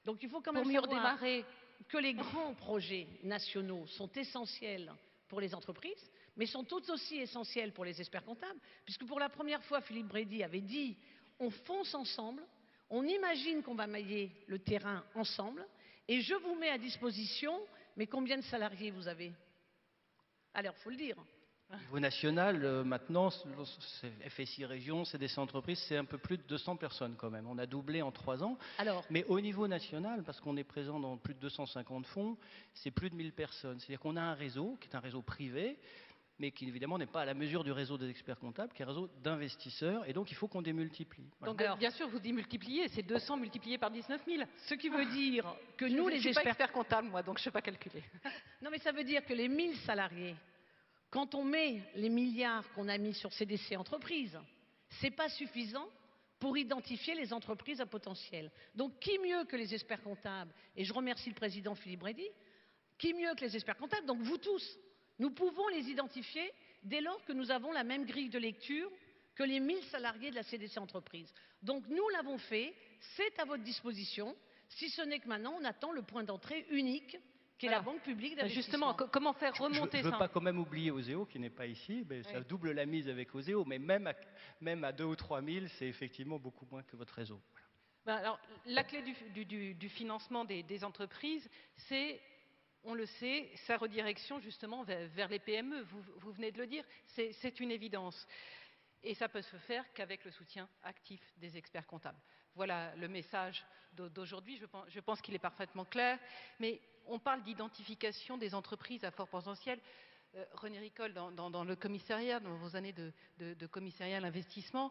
Donc il faut quand même Pour mieux savoir redémarrer. que les grands projets nationaux sont essentiels pour les entreprises, mais sont tout aussi essentiels pour les experts comptables, puisque pour la première fois, Philippe Brady avait dit on fonce ensemble, on imagine qu'on va mailler le terrain ensemble, et je vous mets à disposition, mais combien de salariés vous avez? Alors, il faut le dire. Au niveau national, maintenant, c'est FSI Région, CDC Entreprises, c'est un peu plus de 200 personnes quand même. On a doublé en 3 ans. Alors, mais au niveau national, parce qu'on est présent dans plus de 250 fonds, c'est plus de 1000 personnes. C'est-à-dire qu'on a un réseau qui est un réseau privé, mais qui évidemment n'est pas à la mesure du réseau des experts comptables, qui est un réseau d'investisseurs, et donc il faut qu'on démultiplie. Voilà. Donc, bien sûr, vous démultipliez, c'est 200 multiplié par 19 000. Ce qui veut dire que Je nous, ne les suis pas experts... expert comptable, moi, donc je ne sais pas calculer. Non, mais ça veut dire que les 1000 salariés, quand on met les milliards qu'on a mis sur CDC Entreprises, ce n'est pas suffisant pour identifier les entreprises à potentiel. Donc, qui mieux que les experts comptables, et je remercie le président Philippe Brady, qui mieux que les experts comptables, donc vous tous, nous pouvons les identifier dès lors que nous avons la même grille de lecture que les 1000 salariés de la CDC Entreprises. Donc, nous l'avons fait, c'est à votre disposition, si ce n'est que maintenant, on attend le point d'entrée unique qui est la Banque publique d'investissement. Justement, comment faire remonter Je ne veux ça? pas quand même oublier Oseo qui n'est pas ici, mais ça double la mise avec Oseo, mais même à 2 ou 3 000, c'est effectivement beaucoup moins que votre réseau. Voilà. Alors, la clé du financement des entreprises, c'est, on le sait, sa redirection justement vers les PME. Vous venez de le dire, c'est une évidence. Et ça peut se faire qu'avec le soutien actif des experts comptables. Voilà le message d'aujourd'hui. Je pense qu'il est parfaitement clair. Mais on parle d'identification des entreprises à fort potentiel. René Ricol, dans le commissariat, dans vos années de commissariat à l'investissement,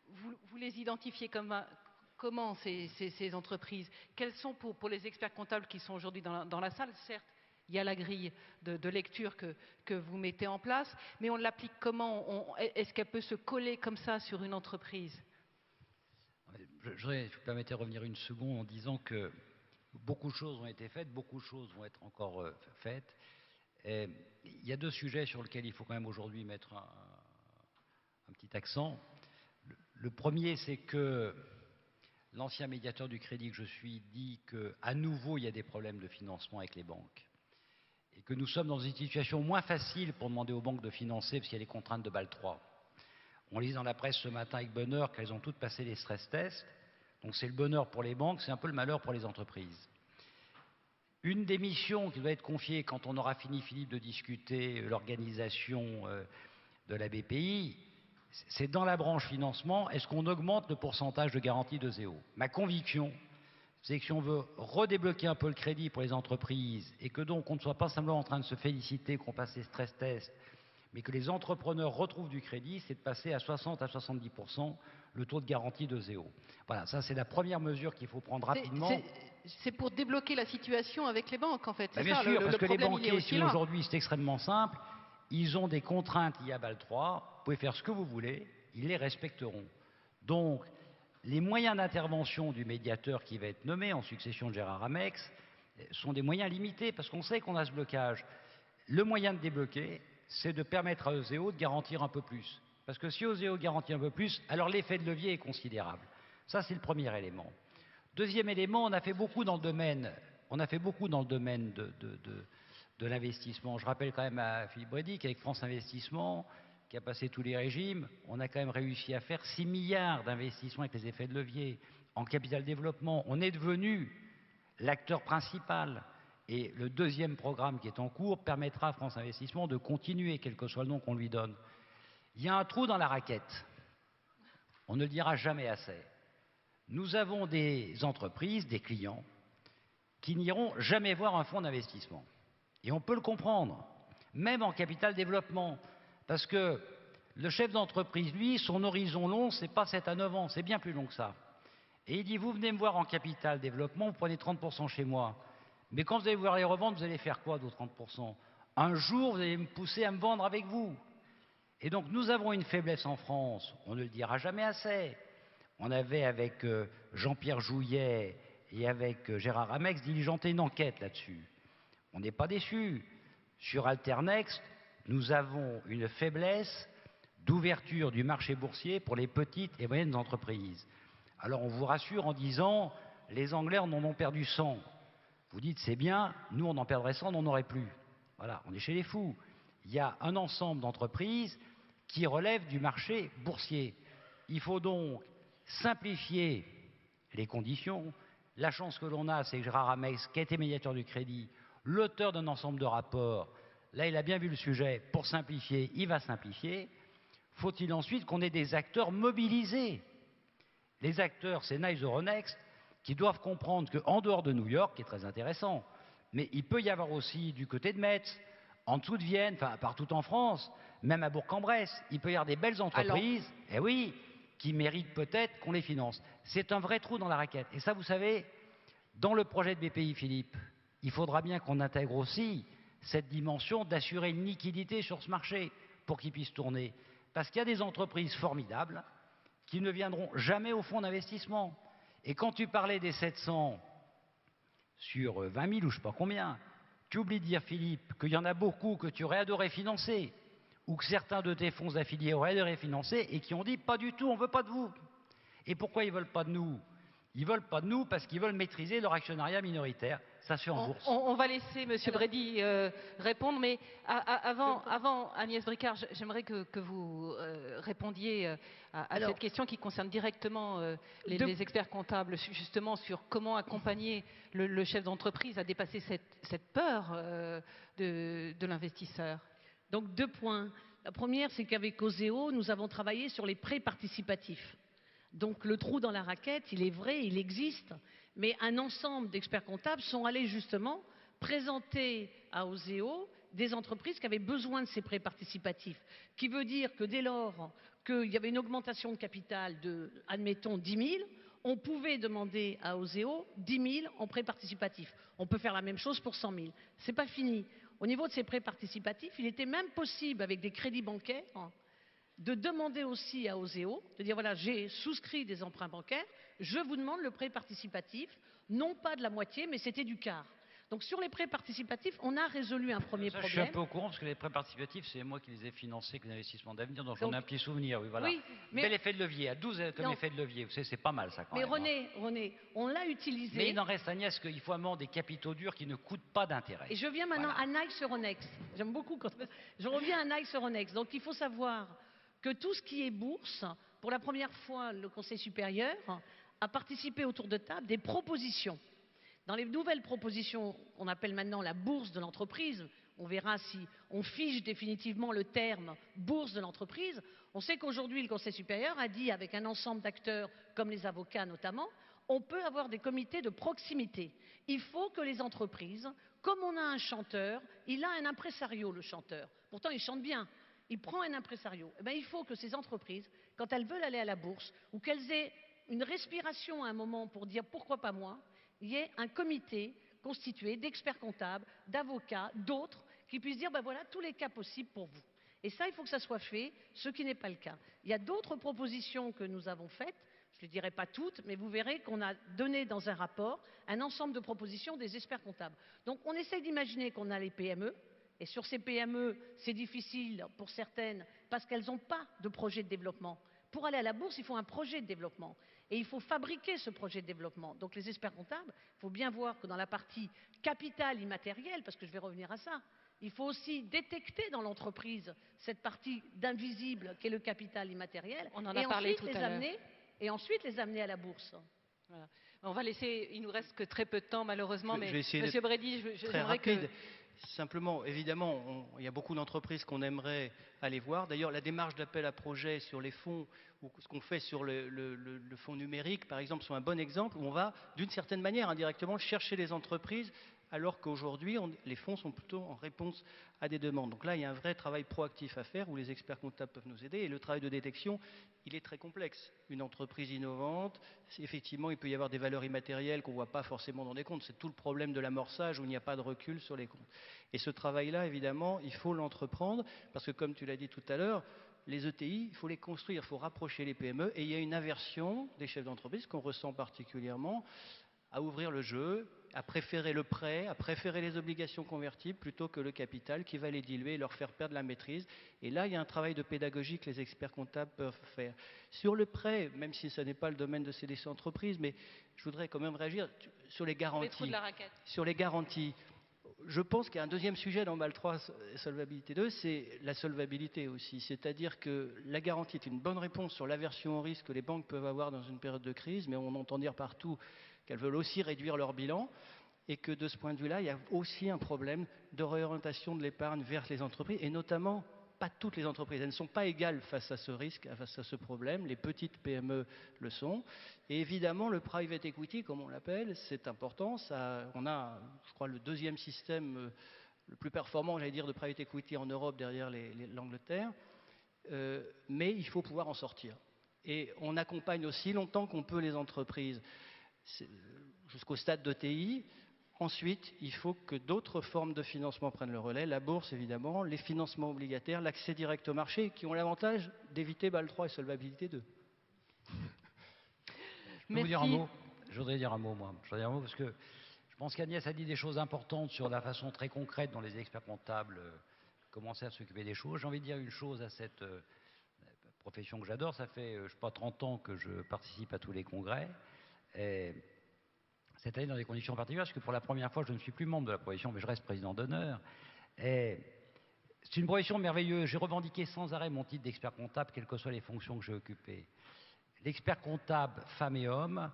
vous les identifiez comment ces entreprises? Quelles sont pour les experts comptables qui sont aujourd'hui dans la salle? Certes, il y a la grille de lecture que vous mettez en place, mais on l'applique comment? Est-ce qu'elle peut se coller comme ça sur une entreprise? Je vous permettez de revenir une seconde en disant que beaucoup de choses ont été faites, beaucoup de choses vont être encore faites. Et il y a 2 sujets sur lesquels il faut quand même aujourd'hui mettre un petit accent. Le premier, c'est que l'ancien médiateur du crédit que je suis dit qu'à nouveau, il y a des problèmes de financement avec les banques. Et que nous sommes dans une situation moins facile pour demander aux banques de financer parce qu'il y a les contraintes de Bâle III. On lit dans la presse ce matin avec bonheur qu'elles ont toutes passé les stress tests. Donc c'est le bonheur pour les banques, c'est un peu le malheur pour les entreprises. Une des missions qui doit être confiée quand on aura fini, Philippe, de discuter l'organisation de la BPI, c'est dans la branche financement, est-ce qu'on augmente le pourcentage de garantie de Zéo? Ma conviction, c'est que si on veut redébloquer un peu le crédit pour les entreprises et que donc on ne soit pas simplement en train de se féliciter qu'on passe les stress tests, mais que les entrepreneurs retrouvent du crédit, c'est de passer à 60 à 70% le taux de garantie de Zéo. Voilà, ça c'est la première mesure qu'il faut prendre rapidement. C'est pour débloquer la situation avec les banques, en fait. Bien ça, sûr, parce que les problème, banquiers, si aujourd'hui c'est extrêmement simple, ils ont des contraintes liées à Bâle III, vous pouvez faire ce que vous voulez, ils les respecteront. Donc, les moyens d'intervention du médiateur qui va être nommé en succession de Gérard Amex sont des moyens limités, parce qu'on sait qu'on a ce blocage. Le moyen de débloquer, c'est de permettre à Oseo de garantir un peu plus. Parce que si Oseo garantit un peu plus, alors l'effet de levier est considérable. Ça, c'est le premier élément. Deuxième élément, on a fait beaucoup dans le domaine, de l'investissement. Je rappelle quand même à Philippe Brady qu'avec France Investissement, qui a passé tous les régimes, on a quand même réussi à faire 6 milliards d'investissements avec les effets de levier. En capital développement, on est devenu l'acteur principal. Et le deuxième programme qui est en cours permettra à France Investissement de continuer, quel que soit le nom qu'on lui donne. Il y a un trou dans la raquette. On ne le dira jamais assez. Nous avons des entreprises, des clients, qui n'iront jamais voir un fonds d'investissement. Et on peut le comprendre, même en capital développement. Parce que le chef d'entreprise, lui, son horizon long, ce n'est pas 7 à 9 ans, c'est bien plus long que ça. Et il dit, vous venez me voir en capital développement, vous prenez 30% chez moi. Mais quand vous allez vouloir les revendre, vous allez faire quoi d'autres 30%? Un jour, vous allez me pousser à me vendre avec vous. Et donc, nous avons une faiblesse en France, on ne le dira jamais assez. On avait, avec Jean-Pierre Jouyet et avec Gérard Amex, diligenté une enquête là-dessus. On n'est pas déçus. Sur Alternext, nous avons une faiblesse d'ouverture du marché boursier pour les petites et moyennes entreprises. Alors, on vous rassure en disant, les Anglais en ont perdu 100. Vous dites, c'est bien, nous, on en perdrait 100, on n'en aurait plus. Voilà, on est chez les fous. Il y a un ensemble d'entreprises qui relèvent du marché boursier. Il faut donc simplifier les conditions. La chance que l'on a, c'est que Gérard Amex, qui a été médiateur du crédit, l'auteur d'un ensemble de rapports, là, il a bien vu le sujet. Pour simplifier, il va simplifier. Faut-il ensuite qu'on ait des acteurs mobilisés? Les acteurs, c'est Nice Euronext, qui doivent comprendre qu'en dehors de New York, qui est très intéressant, mais il peut y avoir aussi du côté de Metz, en dessous de Vienne, enfin partout en France, même à Bourg-en-Bresse, il peut y avoir des belles entreprises, eh oui, qui méritent peut-être qu'on les finance. C'est un vrai trou dans la raquette. Et ça, vous savez, dans le projet de BPI, Philippe, il faudra bien qu'on intègre aussi cette dimension d'assurer une liquidité sur ce marché pour qu'il puisse tourner. Parce qu'il y a des entreprises formidables qui ne viendront jamais au fonds d'investissement. Et quand tu parlais des 700 sur 20 000 ou je ne sais pas combien, tu oublies de dire, Philippe, qu'il y en a beaucoup que tu aurais adoré financer, ou que certains de tes fonds affiliés auraient adoré financer, et qui ont dit, pas du tout, on ne veut pas de vous. Et pourquoi ils ne veulent pas de nous? Ils ne veulent pas de nous parce qu'ils veulent maîtriser leur actionnariat minoritaire. Ça se fait en bourse. On va laisser M. Brady répondre, mais avant Agnès Bricard, j'aimerais que vous répondiez à cette question qui concerne directement les experts comptables, justement sur comment accompagner le chef d'entreprise à dépasser cette peur de l'investisseur. Donc 2 points. La première, c'est qu'avec Oseo, nous avons travaillé sur les prêts participatifs. Donc le trou dans la raquette, il est vrai, il existe, mais un ensemble d'experts comptables sont allés justement présenter à Oseo des entreprises qui avaient besoin de ces prêts participatifs. Qui veut dire que dès lors qu'il y avait une augmentation de capital de, admettons, 10 000, on pouvait demander à Oseo 10 000 en prêts participatifs. On peut faire la même chose pour 100 000. C'est pas fini. Au niveau de ces prêts participatifs, il était même possible, avec des crédits bancaires, de demander aussi à Oseo, de dire voilà, j'ai souscrit des emprunts bancaires, je vous demande le prêt participatif, non pas de la moitié, mais c'était du quart. Donc sur les prêts participatifs, on a résolu un premier problème. Je suis un peu au courant parce que les prêts participatifs, c'est moi qui les ai financés avec l'investissement d'avenir, donc j'en ai un petit souvenir. Oui, voilà. Oui, mais bel effet de levier, à 12 comme effet de levier. Vous savez, c'est pas mal ça quand même. Mais René, on l'a utilisé. Mais il en reste, Agnès, qu'il faut vraiment des capitaux durs qui ne coûtent pas d'intérêt. Et je viens maintenant à Nice Euronext. J'aime beaucoup quand je reviens à Nice Euronext. Donc il faut savoir que tout ce qui est bourse, pour la première fois, le Conseil supérieur a participé autour de table des propositions. Dans les nouvelles propositions, on appelle maintenant la bourse de l'entreprise. On verra si on fige définitivement le terme bourse de l'entreprise. On sait qu'aujourd'hui, le Conseil supérieur a dit, avec un ensemble d'acteurs, comme les avocats notamment, on peut avoir des comités de proximité. Il faut que les entreprises, comme on a un chanteur, il a un impresario, le chanteur. Pourtant, il chante bien. Il prend un impresario. Eh bien, il faut que ces entreprises, quand elles veulent aller à la bourse, ou qu'elles aient une respiration à un moment pour dire pourquoi pas moi, il y ait un comité constitué d'experts comptables, d'avocats, d'autres, qui puissent dire ben voilà tous les cas possibles pour vous. Et ça, il faut que ça soit fait, ce qui n'est pas le cas. Il y a d'autres propositions que nous avons faites, je ne les dirai pas toutes, mais vous verrez qu'on a donné dans un rapport un ensemble de propositions des experts comptables. Donc on essaye d'imaginer qu'on a les PME, et sur ces PME, c'est difficile pour certaines parce qu'elles n'ont pas de projet de développement. Pour aller à la bourse, il faut un projet de développement. Et il faut fabriquer ce projet de développement. Donc les experts comptables, il faut bien voir que dans la partie capital immatériel, parce que je vais revenir à ça, il faut aussi détecter dans l'entreprise cette partie d'invisible qu'est le capital immatériel. On en a parlé tout à l'heure. Et ensuite les amener à la bourse. Voilà. On va laisser, il nous reste que très peu de temps malheureusement, Je mais vais essayer Monsieur d'être Brady, très j'aimerais rapide. que... Simplement, évidemment, il y a beaucoup d'entreprises qu'on aimerait aller voir. D'ailleurs, la démarche d'appel à projet sur les fonds, ou ce qu'on fait sur le fonds numérique, par exemple, sont un bon exemple où on va, d'une certaine manière, indirectement, chercher les entreprises, alors qu'aujourd'hui, les fonds sont plutôt en réponse à des demandes. Donc là, il y a un vrai travail proactif à faire où les experts comptables peuvent nous aider. Et le travail de détection, il est très complexe. Une entreprise innovante, effectivement, il peut y avoir des valeurs immatérielles qu'on ne voit pas forcément dans des comptes. C'est tout le problème de l'amorçage où il n'y a pas de recul sur les comptes. Et ce travail-là, évidemment, il faut l'entreprendre parce que, comme tu l'as dit tout à l'heure, les ETI, il faut les construire, il faut rapprocher les PME. Et il y a une aversion des chefs d'entreprise qu'on ressent particulièrement à ouvrir le jeu, à préférer le prêt, à préférer les obligations convertibles plutôt que le capital qui va les diluer et leur faire perdre la maîtrise. Et là, il y a un travail de pédagogie que les experts comptables peuvent faire. Sur le prêt, même si ce n'est pas le domaine de CDC Entreprises, mais je voudrais quand même réagir sur les garanties. Les trous de la raquette. Sur les garanties. Je pense qu'il y a un deuxième sujet dans BAL 3 Solvabilité 2, c'est la solvabilité aussi. C'est-à-dire que la garantie est une bonne réponse sur l'aversion au risque que les banques peuvent avoir dans une période de crise, mais on entend dire partout qu'elles veulent aussi réduire leur bilan et que de ce point de vue-là, il y a aussi un problème de réorientation de l'épargne vers les entreprises et notamment pas toutes les entreprises. Elles ne sont pas égales face à ce risque, face à ce problème. Les petites PME le sont. Et évidemment, le private equity, comme on l'appelle, c'est important. On a, je crois, le deuxième système le plus performant, j'allais dire, de private equity en Europe derrière l'Angleterre. Mais il faut pouvoir en sortir. Et on accompagne aussi longtemps qu'on peut les entreprises jusqu'au stade d'ETI. Ensuite, il faut que d'autres formes de financement prennent le relais, la bourse évidemment, les financements obligataires, l'accès direct au marché, qui ont l'avantage d'éviter BAL 3 et Solvabilité 2. Je voudrais dire un mot. Je voudrais dire un mot, moi. Je voudrais dire un mot parce que je pense qu'Agnès a dit des choses importantes sur la façon très concrète dont les experts comptables commençaient à s'occuper des choses. J'ai envie de dire une chose à cette profession que j'adore. Ça fait, je ne sais pas, 30 ans que je participe à tous les congrès. Et cette année dans des conditions particulières, parce que pour la première fois, je ne suis plus membre de la profession, mais je reste président d'honneur. Et c'est une profession merveilleuse. J'ai revendiqué sans arrêt mon titre d'expert comptable, quelles que soient les fonctions que j'ai occupées. L'expert comptable, femme et homme,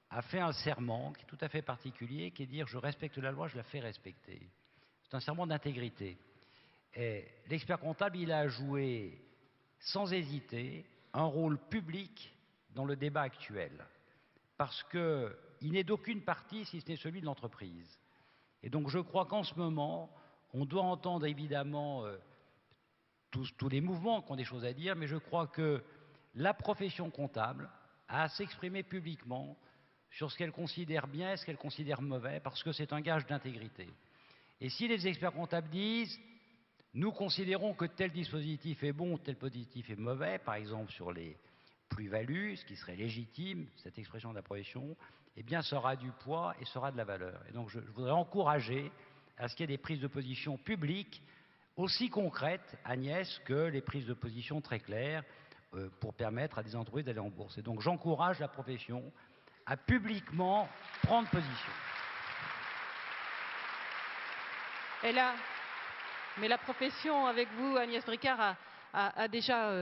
a fait un serment qui est tout à fait particulier, qui est de dire « je respecte la loi, je la fais respecter ». C'est un serment d'intégrité. Et l'expert comptable, il a joué sans hésiter un rôle public dans le débat actuel. Parce qu'il n'est d'aucune partie si ce n'est celui de l'entreprise. Et donc je crois qu'en ce moment, on doit entendre évidemment tous les mouvements qui ont des choses à dire, mais je crois que la profession comptable a à s'exprimer publiquement sur ce qu'elle considère bien et ce qu'elle considère mauvais, parce que c'est un gage d'intégrité. Et si les experts comptables disent « nous considérons que tel dispositif est bon, tel dispositif est mauvais », par exemple sur les plus-value, ce qui serait légitime, cette expression de la profession, eh bien, ça aura du poids et ça aura de la valeur. Et donc, je voudrais encourager à ce qu'il y ait des prises de position publiques aussi concrètes, Agnès, que les prises de position très claires pour permettre à des entreprises d'aller en bourse. Et donc, j'encourage la profession à publiquement prendre position. Et là, mais la profession, avec vous, Agnès Bricard, a déjà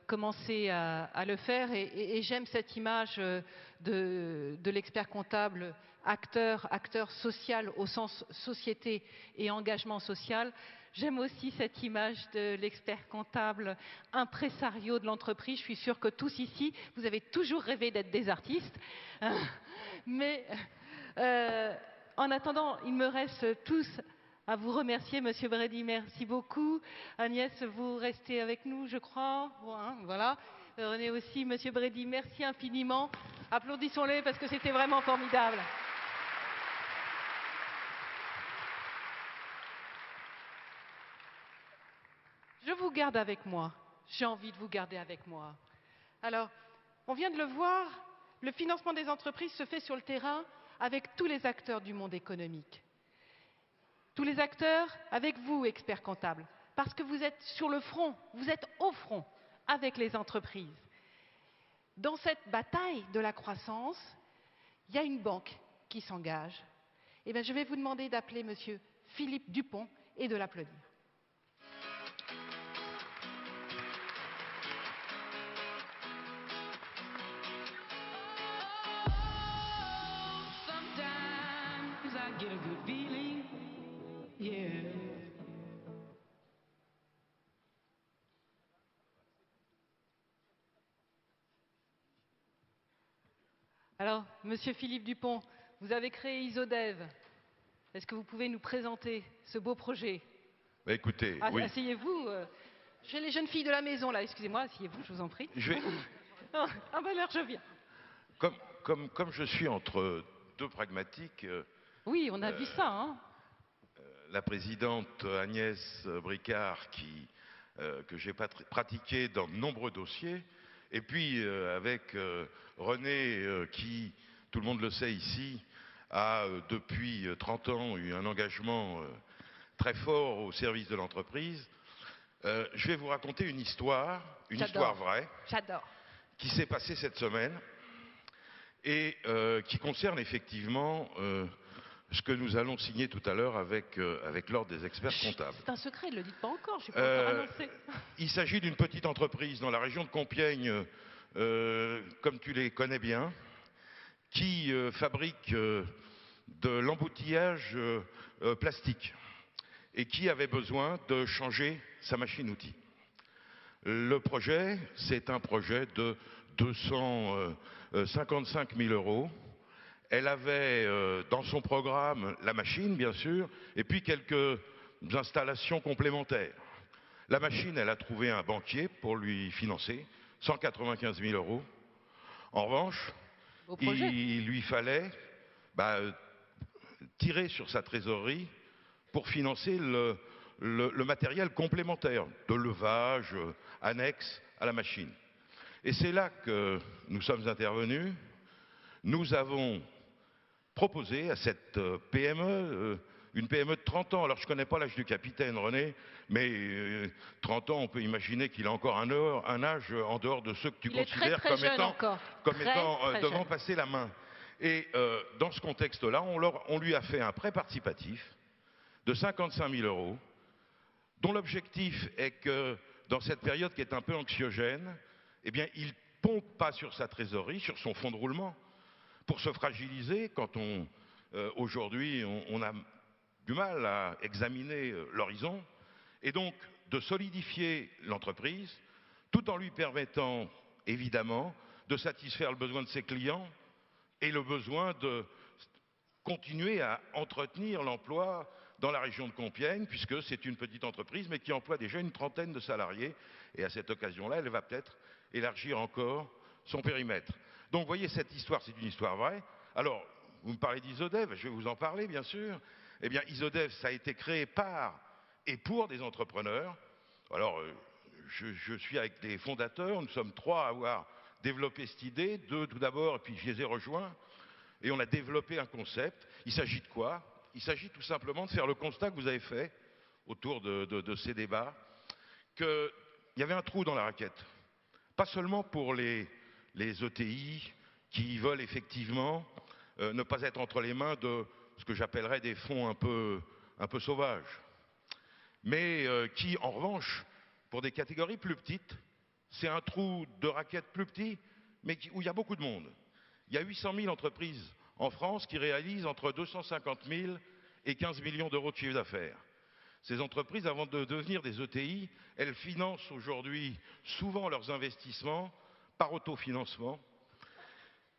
commencé à le faire et j'aime cette image de l'expert comptable, acteur social au sens société et engagement social. J'aime aussi cette image de l'expert comptable, impresario de l'entreprise. Je suis sûre que tous ici, vous avez toujours rêvé d'être des artistes. Mais en attendant, il me reste tous à vous remercier, Monsieur Brady, merci beaucoup. Agnès, vous restez avec nous, je crois. Voilà. René aussi, Monsieur Brady, merci infiniment. Applaudissons-les parce que c'était vraiment formidable. Je vous garde avec moi. J'ai envie de vous garder avec moi. Alors, on vient de le voir, le financement des entreprises se fait sur le terrain avec tous les acteurs du monde économique. Tous les acteurs avec vous, experts comptables, parce que vous êtes sur le front, vous êtes au front avec les entreprises. dans cette bataille de la croissance, il y a une banque qui s'engage. Eh bien, je vais vous demander d'appeler Monsieur Philippe Dupont et de l'applaudir. Sometimes I get a good feeling, yeah. Alors, Monsieur Philippe Dupont, vous avez créé Isodev. Est-ce que vous pouvez nous présenter ce beau projet? Bah, écoutez, oui. Asseyez-vous. J'ai les jeunes filles de la maison, là. Excusez-moi, asseyez-vous, je vous en prie. Je vais- Ah ben alors, je viens. Comme je suis entre deux pragmatiques, Oui, on a vu ça, hein. la présidente Agnès Bricard, que j'ai pratiqué dans de nombreux dossiers, et puis avec René, qui, tout le monde le sait ici, a depuis 30 ans eu un engagement très fort au service de l'entreprise. Je vais vous raconter une histoire vraie, J'adore. qui s'est passée cette semaine et qui concerne effectivement ce que nous allons signer tout à l'heure avec l'Ordre des experts comptables. C'est un secret, ne le dites pas encore, je ne suis pas encore annoncé. Il s'agit d'une petite entreprise dans la région de Compiègne, comme tu les connais bien, qui fabrique de l'emboutillage plastique et qui avait besoin de changer sa machine-outil. Le projet, c'est un projet de 255 000 euros. Elle avait dans son programme la machine, bien sûr, et puis quelques installations complémentaires. La machine, elle a trouvé un banquier pour lui financer, 195 000 euros. En revanche, il lui fallait tirer sur sa trésorerie pour financer le matériel complémentaire de levage annexe à la machine. Et c'est là que nous sommes intervenus. Nous avons proposé à cette PME, une PME de 30 ans, alors je ne connais pas l'âge du capitaine René, mais 30 ans, on peut imaginer qu'il a encore un âge en dehors de ceux que tu considères comme étant devant passer la main. Et dans ce contexte-là, on lui a fait un prêt participatif de 55 000 euros, dont l'objectif est que dans cette période qui est un peu anxiogène, eh bien, il ne pompe pas sur sa trésorerie, sur son fonds de roulement, pour se fragiliser quand aujourd'hui on a du mal à examiner l'horizon, et donc de solidifier l'entreprise tout en lui permettant évidemment de satisfaire le besoin de ses clients et le besoin de continuer à entretenir l'emploi dans la région de Compiègne, puisque c'est une petite entreprise mais qui emploie déjà une trentaine de salariés, et à cette occasion-là, elle va peut-être élargir encore son périmètre. Donc vous voyez, cette histoire, c'est une histoire vraie. Alors, vous me parlez d'Isodev, je vais vous en parler bien sûr. Eh bien, Isodev, ça a été créé par et pour des entrepreneurs. Alors, je suis avec les fondateurs, nous sommes 3 à avoir développé cette idée, 2 tout d'abord, et puis je les ai rejoints, et on a développé un concept. Il s'agit de quoi? Il s'agit tout simplement de faire le constat que vous avez fait autour de ces débats, qu'il y avait un trou dans la raquette. Pas seulement pour les ETI qui veulent effectivement ne pas être entre les mains de ce que j'appellerais des fonds un peu sauvages, mais qui, en revanche, pour des catégories plus petites, c'est un trou de raquette plus petit, mais où il y a beaucoup de monde. Il y a 800 000 entreprises en France qui réalisent entre 250 000 et 15 millions d'euros de chiffre d'affaires. Ces entreprises, avant de devenir des ETI, elles financent aujourd'hui souvent leurs investissements par autofinancement.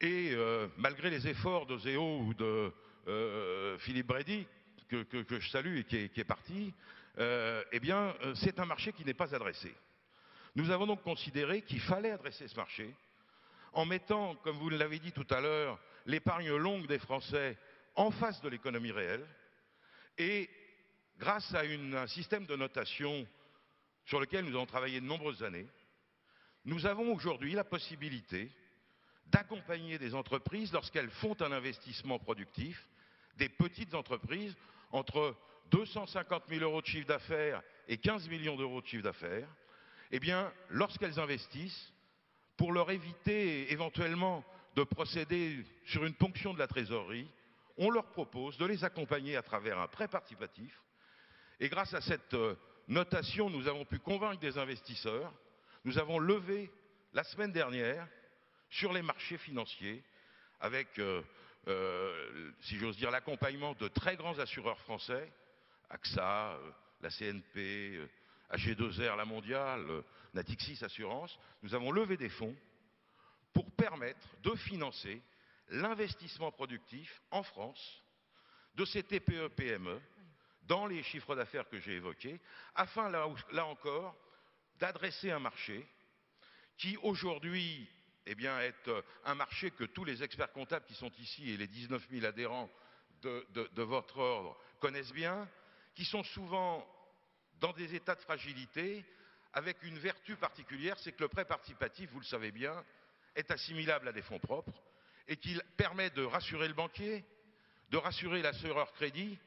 Et malgré les efforts de Zéo ou de Philippe Brady, que je salue et qui est parti, eh bien, c'est un marché qui n'est pas adressé. Nous avons donc considéré qu'il fallait adresser ce marché en mettant, comme vous l'avez dit tout à l'heure, l'épargne longue des Français en face de l'économie réelle, et grâce à un système de notation sur lequel nous avons travaillé de nombreuses années, nous avons aujourd'hui la possibilité d'accompagner des entreprises lorsqu'elles font un investissement productif, des petites entreprises entre 250 000 euros de chiffre d'affaires et 15 millions d'euros de chiffre d'affaires. Eh bien, lorsqu'elles investissent, pour leur éviter éventuellement de procéder sur une ponction de la trésorerie, on leur propose de les accompagner à travers un prêt participatif. Et grâce à cette notation, nous avons pu convaincre des investisseurs. Nous avons levé la semaine dernière sur les marchés financiers avec, si j'ose dire, l'accompagnement de très grands assureurs français, AXA, la CNP, AG2R, la Mondiale, Natixis Assurance. Nous avons levé des fonds pour permettre de financer l'investissement productif en France de ces TPE-PME dans les chiffres d'affaires que j'ai évoqués, afin, là encore, d'adresser un marché qui, aujourd'hui, est un marché que tous les experts comptables qui sont ici et les 19 000 adhérents de votre ordre connaissent bien, qui sont souvent dans des états de fragilité, avec une vertu particulière, c'est que le prêt participatif, vous le savez bien, est assimilable à des fonds propres et qu'il permet de rassurer le banquier, de rassurer l'assureur crédit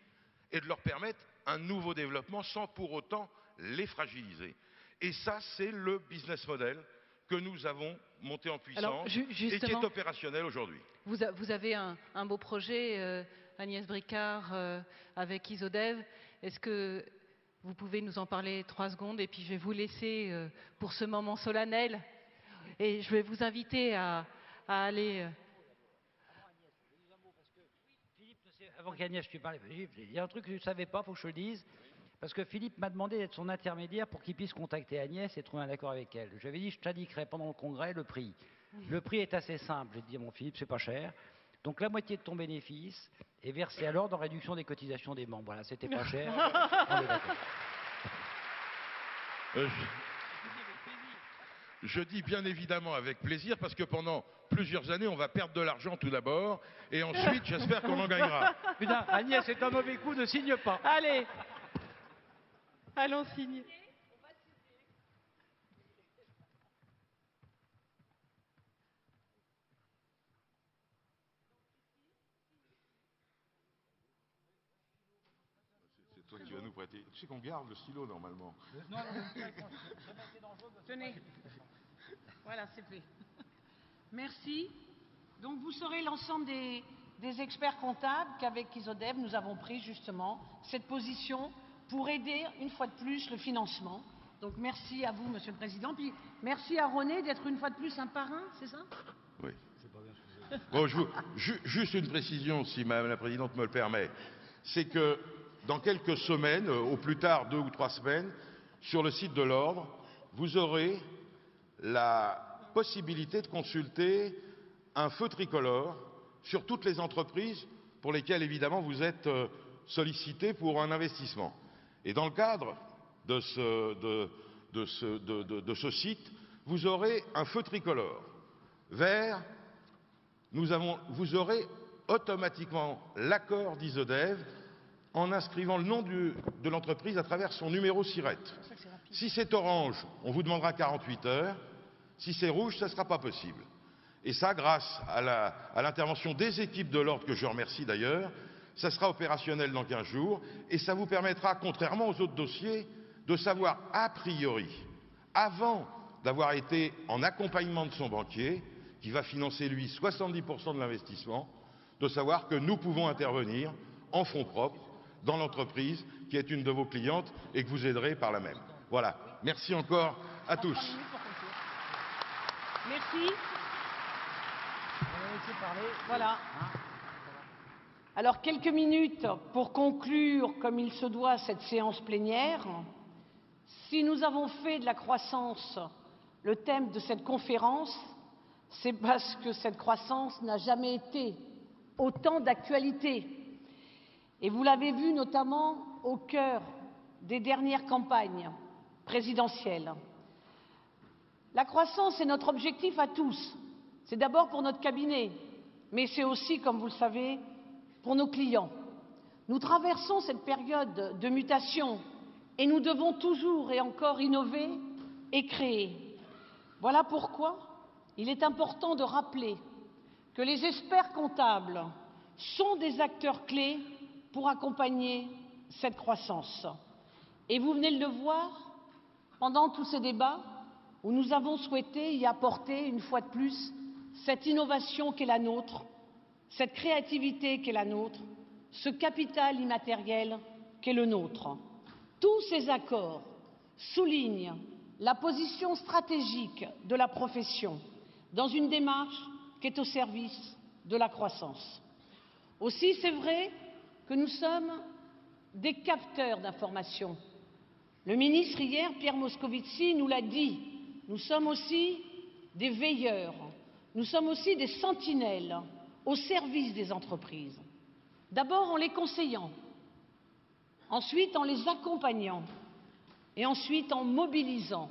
et de leur permettre un nouveau développement sans pour autant les fragiliser. Et ça, c'est le business model que nous avons monté en puissance et qui est opérationnel aujourd'hui. Vous avez un beau projet, Agnès Bricard, avec Isodev. Est-ce que vous pouvez nous en parler 3 secondes et puis je vais vous laisser pour ce moment solennel. Et je vais vous inviter à aller... Avant qu'Agnès, tu parles, il y a un truc que je ne savais pas, il faut que je le dise, parce que Philippe m'a demandé d'être son intermédiaire pour qu'il puisse contacter Agnès et trouver un accord avec elle. Je lui avais dit, je t'indiquerai pendant le congrès le prix. Le prix est assez simple. J'ai dit à mon Philippe, c'est pas cher. Donc la moitié de ton bénéfice est versée à l'ordre en réduction des cotisations des membres. Voilà, c'était pas cher. On est d'accord. Je dis bien évidemment avec plaisir parce que pendant plusieurs années, on va perdre de l'argent tout d'abord et ensuite, j'espère qu'on en gagnera. Putain, Agnès, c'est un mauvais coup, ne signe pas. Allez, allons signer. C'est toi qui vas nous prêter. Tu sais qu'on garde le stylo normalement. Non, tenez. Voilà, c'est fait. Merci. Donc vous saurez l'ensemble des experts comptables qu'avec Isodev, nous avons pris justement cette position pour aider une fois de plus le financement. Donc merci à vous, Monsieur le Président. Puis merci à René d'être une fois de plus un parrain, c'est ça? Oui. Bon, juste une précision, si Madame la Présidente me le permet. C'est que dans quelques semaines, au plus tard 2 ou 3 semaines, sur le site de l'Ordre, vous aurez la possibilité de consulter un feu tricolore sur toutes les entreprises pour lesquelles, évidemment, vous êtes sollicité pour un investissement. Et dans le cadre de ce site, vous aurez un feu tricolore. Vert, vous aurez automatiquement l'accord d'Isodev en inscrivant le nom de l'entreprise à travers son numéro SIRET. Si c'est orange, on vous demandera 48 heures. Si c'est rouge, ça ne sera pas possible. Et ça, grâce à l'intervention des équipes de l'Ordre, que je remercie d'ailleurs, ça sera opérationnel dans 15 jours. Et ça vous permettra, contrairement aux autres dossiers, de savoir a priori, avant d'avoir été en accompagnement de son banquier, qui va financer, lui, 70% de l'investissement, de savoir que nous pouvons intervenir en fonds propres dans l'entreprise qui est une de vos clientes et que vous aiderez par la même. Voilà. Merci encore à tous. Merci. Voilà. Alors, quelques minutes pour conclure, comme il se doit, cette séance plénière. Si nous avons fait de la croissance le thème de cette conférence, c'est parce que cette croissance n'a jamais été autant d'actualité. Et vous l'avez vu notamment au cœur des dernières campagnes présidentielles. La croissance est notre objectif à tous. C'est d'abord pour notre cabinet, mais c'est aussi, comme vous le savez, pour nos clients. Nous traversons cette période de mutation et nous devons toujours et encore innover et créer. Voilà pourquoi il est important de rappeler que les experts comptables sont des acteurs clés pour accompagner cette croissance. Et vous venez de le voir, pendant tous ces débats, où nous avons souhaité y apporter, une fois de plus, cette innovation qu'est la nôtre, cette créativité qu'est la nôtre, ce capital immatériel qu'est le nôtre. Tous ces accords soulignent la position stratégique de la profession dans une démarche qui est au service de la croissance. Aussi, c'est vrai que nous sommes des capteurs d'informations. Le ministre hier, Pierre Moscovici, nous l'a dit, nous sommes aussi des veilleurs, nous sommes aussi des sentinelles au service des entreprises. D'abord en les conseillant, ensuite en les accompagnant et ensuite en mobilisant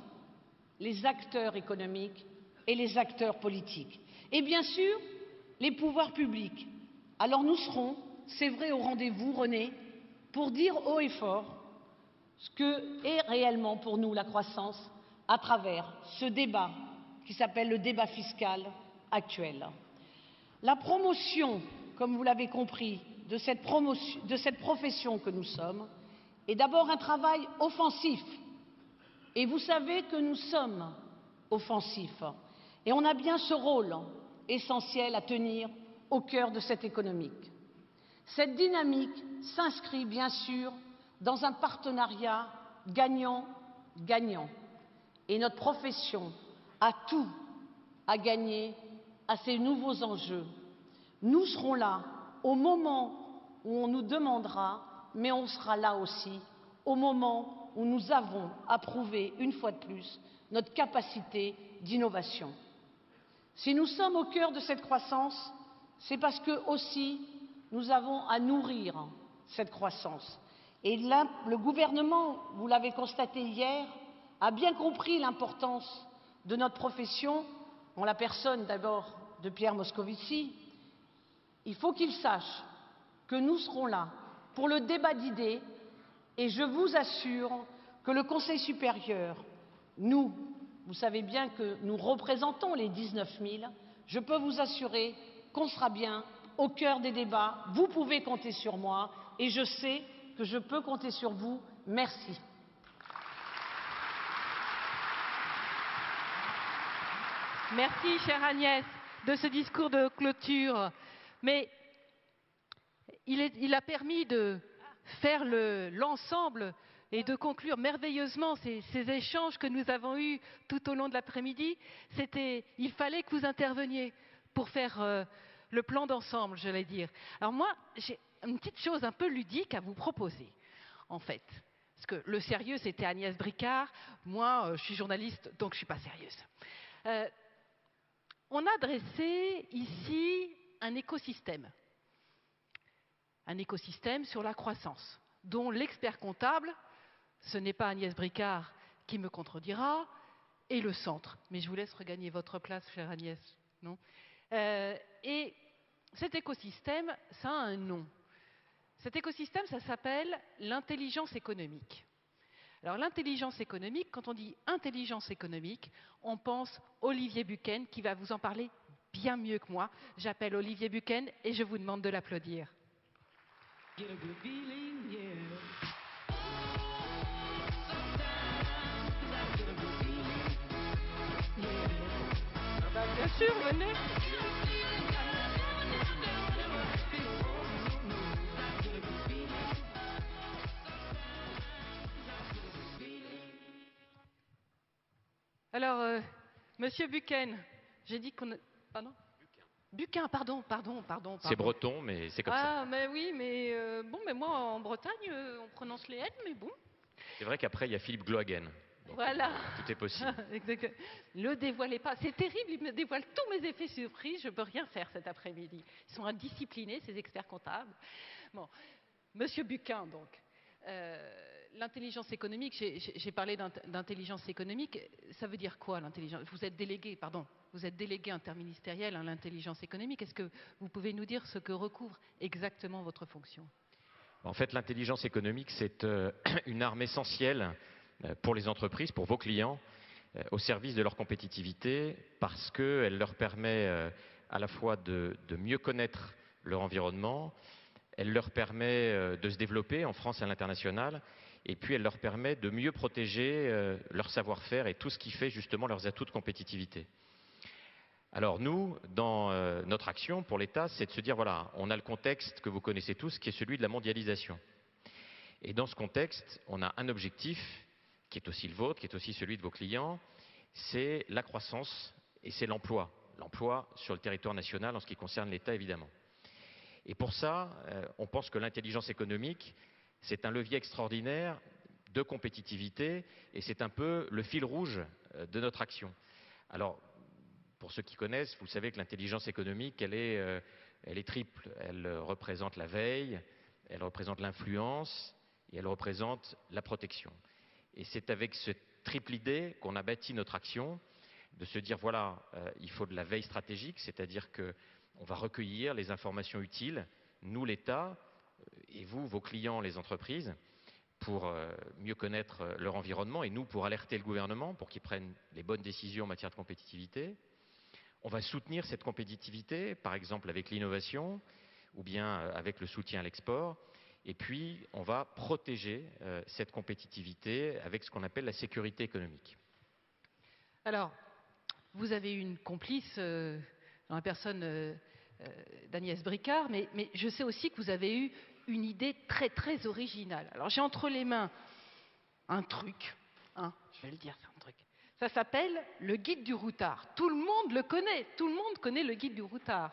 les acteurs économiques et les acteurs politiques. Et bien sûr, les pouvoirs publics. Alors nous serons, c'est vrai, au rendez-vous, René, pour dire haut et fort ce que est réellement pour nous la croissance à travers ce débat qui s'appelle le débat fiscal actuel. La promotion, comme vous l'avez compris, de cette profession que nous sommes est d'abord un travail offensif. Et vous savez que nous sommes offensifs. Et on a bien ce rôle essentiel à tenir au cœur de cette économique. Cette dynamique s'inscrit bien sûr dans un partenariat gagnant-gagnant. Et notre profession a tout à gagner à ces nouveaux enjeux. Nous serons là au moment où on nous demandera, mais on sera là aussi au moment où nous avons à prouver une fois de plus notre capacité d'innovation. Si nous sommes au cœur de cette croissance, c'est parce que aussi nous avons à nourrir cette croissance. Et là, le gouvernement, vous l'avez constaté hier, a bien compris l'importance de notre profession, en la personne d'abord de Pierre Moscovici. Il faut qu'il sache que nous serons là pour le débat d'idées et je vous assure que le Conseil supérieur, nous, vous savez bien que nous représentons les 19 000, je peux vous assurer qu'on sera bien au cœur des débats. Vous pouvez compter sur moi et je sais que je peux compter sur vous. Merci. Merci, chère Agnès, de ce discours de clôture. Mais il a permis de faire l'ensemble et de conclure merveilleusement ces échanges que nous avons eus tout au long de l'après-midi. Il fallait que vous interveniez pour faire le plan d'ensemble, j'allais dire. Alors moi, j'ai une petite chose un peu ludique à vous proposer, en fait. Parce que le sérieux, c'était Agnès Bricard. Moi, je suis journaliste, donc je ne suis pas sérieuse. On a dressé ici un écosystème sur la croissance, dont l'expert comptable, ce n'est pas Agnès Bricard qui me contredira, et le centre. Mais je vous laisse regagner votre place, chère Agnès. Non et cet écosystème, ça a un nom. Cet écosystème, ça s'appelle l'intelligence économique. Alors l'intelligence économique, quand on dit intelligence économique, on pense Olivier Bucquet qui va vous en parler bien mieux que moi. J'appelle Olivier Bucquet et je vous demande de l'applaudir. Bien sûr, venez. Alors, Monsieur Bucquet, j'ai dit qu'on... Pardon ? Bucquet, pardon. C'est breton, mais c'est comme ça. Ah, mais oui, mais bon, mais moi, en Bretagne, on prononce les N, mais bon. C'est vrai qu'après, il y a Philippe Glohagen. Donc, voilà. Tout est possible. Exactement. Ne le dévoilez pas. C'est terrible, il me dévoile tous mes effets surprises. Je ne peux rien faire cet après-midi. Ils sont indisciplinés, ces experts comptables. Bon, Monsieur Bucquet, donc. L'intelligence économique, j'ai parlé d'intelligence économique. Ça veut dire quoi, l'intelligence ? Vous êtes délégué interministériel à l'intelligence économique. Est-ce que vous pouvez nous dire ce que recouvre exactement votre fonction ? En fait, l'intelligence économique, c'est une arme essentielle pour les entreprises, pour vos clients, au service de leur compétitivité, parce qu'elle leur permet à la fois de mieux connaître leur environnement, elle leur permet de se développer en France et à l'international, et puis elle leur permet de mieux protéger leur savoir-faire et tout ce qui fait justement leurs atouts de compétitivité. Alors nous, dans notre action pour l'État, c'est de se dire, voilà, on a le contexte que vous connaissez tous, qui est celui de la mondialisation. Et dans ce contexte, on a un objectif, qui est aussi le vôtre, qui est aussi celui de vos clients, c'est la croissance et c'est l'emploi. L'emploi sur le territoire national en ce qui concerne l'État, évidemment. Et pour ça, on pense que l'intelligence économique, c'est un levier extraordinaire de compétitivité et c'est un peu le fil rouge de notre action. Alors, pour ceux qui connaissent, vous savez que l'intelligence économique, elle est triple. Elle représente la veille, elle représente l'influence et elle représente la protection. Et c'est avec cette triple idée qu'on a bâti notre action, de se dire, voilà, il faut de la veille stratégique, c'est-à-dire qu'on va recueillir les informations utiles, nous l'État, et vous, vos clients, les entreprises, pour mieux connaître leur environnement, et nous pour alerter le gouvernement, pour qu'il prenne les bonnes décisions en matière de compétitivité. On va soutenir cette compétitivité, par exemple avec l'innovation, ou bien avec le soutien à l'export. Et puis, on va protéger cette compétitivité avec ce qu'on appelle la sécurité économique. Alors, vous avez eu une complice dans la personne d'Agnès Bricard, mais je sais aussi que vous avez eu une idée très très originale. Alors, j'ai entre les mains un truc, je vais le dire, c'est un truc. Ça s'appelle le guide du routard. Tout le monde le connaît, tout le monde connaît le guide du routard.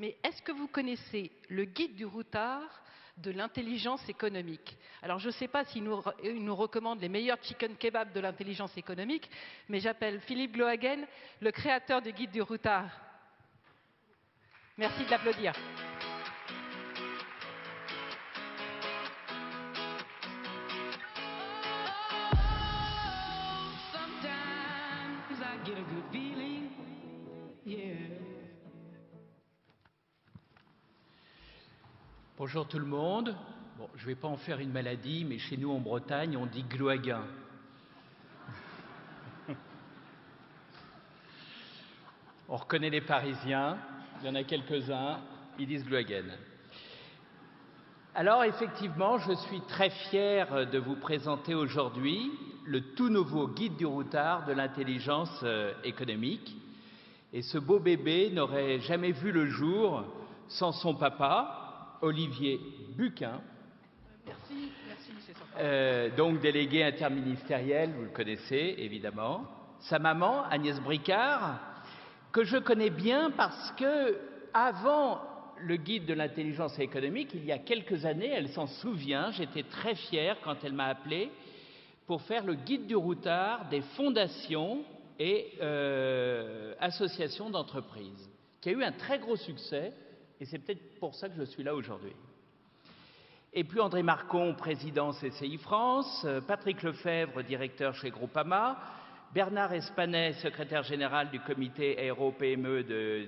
Mais est-ce que vous connaissez le guide du routard de l'intelligence économique? Alors, je ne sais pas s'il nous recommande les meilleurs chicken kebabs de l'intelligence économique, mais j'appelle Philippe Glohagen, le créateur du guide du routard. Merci de l'applaudir. Bonjour tout le monde. Bon, je ne vais pas en faire une maladie, mais chez nous en Bretagne, on dit Glohagen. On reconnaît les Parisiens, il y en a quelques-uns, ils disent Glohagen. Alors effectivement, je suis très fier de vous présenter aujourd'hui le tout nouveau guide du routard de l'intelligence économique. Et ce beau bébé n'aurait jamais vu le jour sans son papa, Olivier Buquin, donc délégué interministériel, vous le connaissez évidemment, sa maman, Agnès Bricard, que je connais bien parce que avant le guide de l'intelligence économique, il y a quelques années, elle s'en souvient, j'étais très fier quand elle m'a appelé pour faire le guide du routard des fondations et associations d'entreprises, qui a eu un très gros succès. Et c'est peut-être pour ça que je suis là aujourd'hui. Et puis André Marcon, président CCI France, Patrick Lefebvre, directeur chez Groupama, Bernard Espanet, secrétaire général du comité Aéro-PME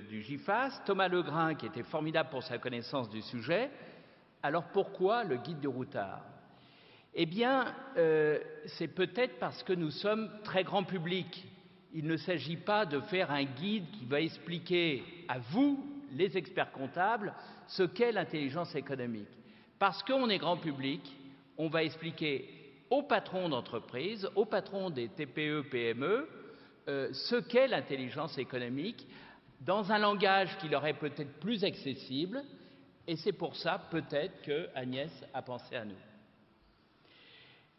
du GIFAS, Thomas Legrain, qui était formidable pour sa connaissance du sujet. Alors pourquoi le guide du routard? Eh bien, c'est peut-être parce que nous sommes très grand public. Il ne s'agit pas de faire un guide qui va expliquer à vous, les experts comptables, ce qu'est l'intelligence économique. Parce qu'on est grand public, on va expliquer aux patrons d'entreprise, aux patrons des TPE, PME, ce qu'est l'intelligence économique dans un langage qui leur est peut-être plus accessible. Et c'est pour ça, peut-être, que Agnès a pensé à nous.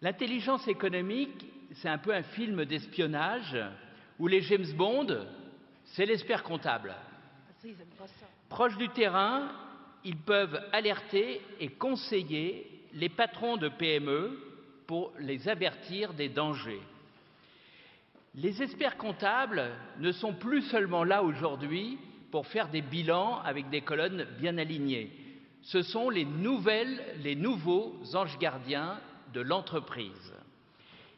L'intelligence économique, c'est un peu un film d'espionnage où les James Bond, c'est l'expert comptable. Proches du terrain, ils peuvent alerter et conseiller les patrons de PME pour les avertir des dangers. Les experts comptables ne sont plus seulement là aujourd'hui pour faire des bilans avec des colonnes bien alignées. Ce sont les nouveaux anges gardiens de l'entreprise.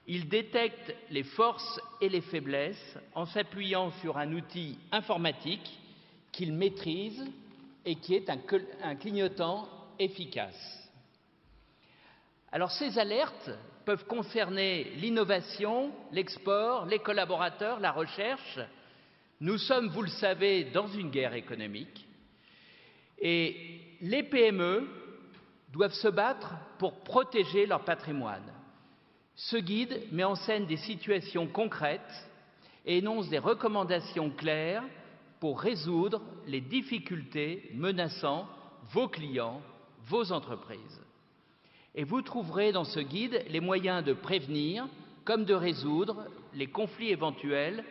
Ils détectent les forces et les faiblesses en s'appuyant sur un outil informatique qu'ils maîtrisent et qui est un clignotant efficace. Alors ces alertes peuvent concerner l'innovation, l'export, les collaborateurs, la recherche. Nous sommes, vous le savez, dans une guerre économique et les PME doivent se battre pour protéger leur patrimoine. Ce guide met en scène des situations concrètes et énonce des recommandations claires pour résoudre les difficultés menaçant vos clients, vos entreprises. Et vous trouverez dans ce guide les moyens de prévenir comme de résoudre les conflits éventuels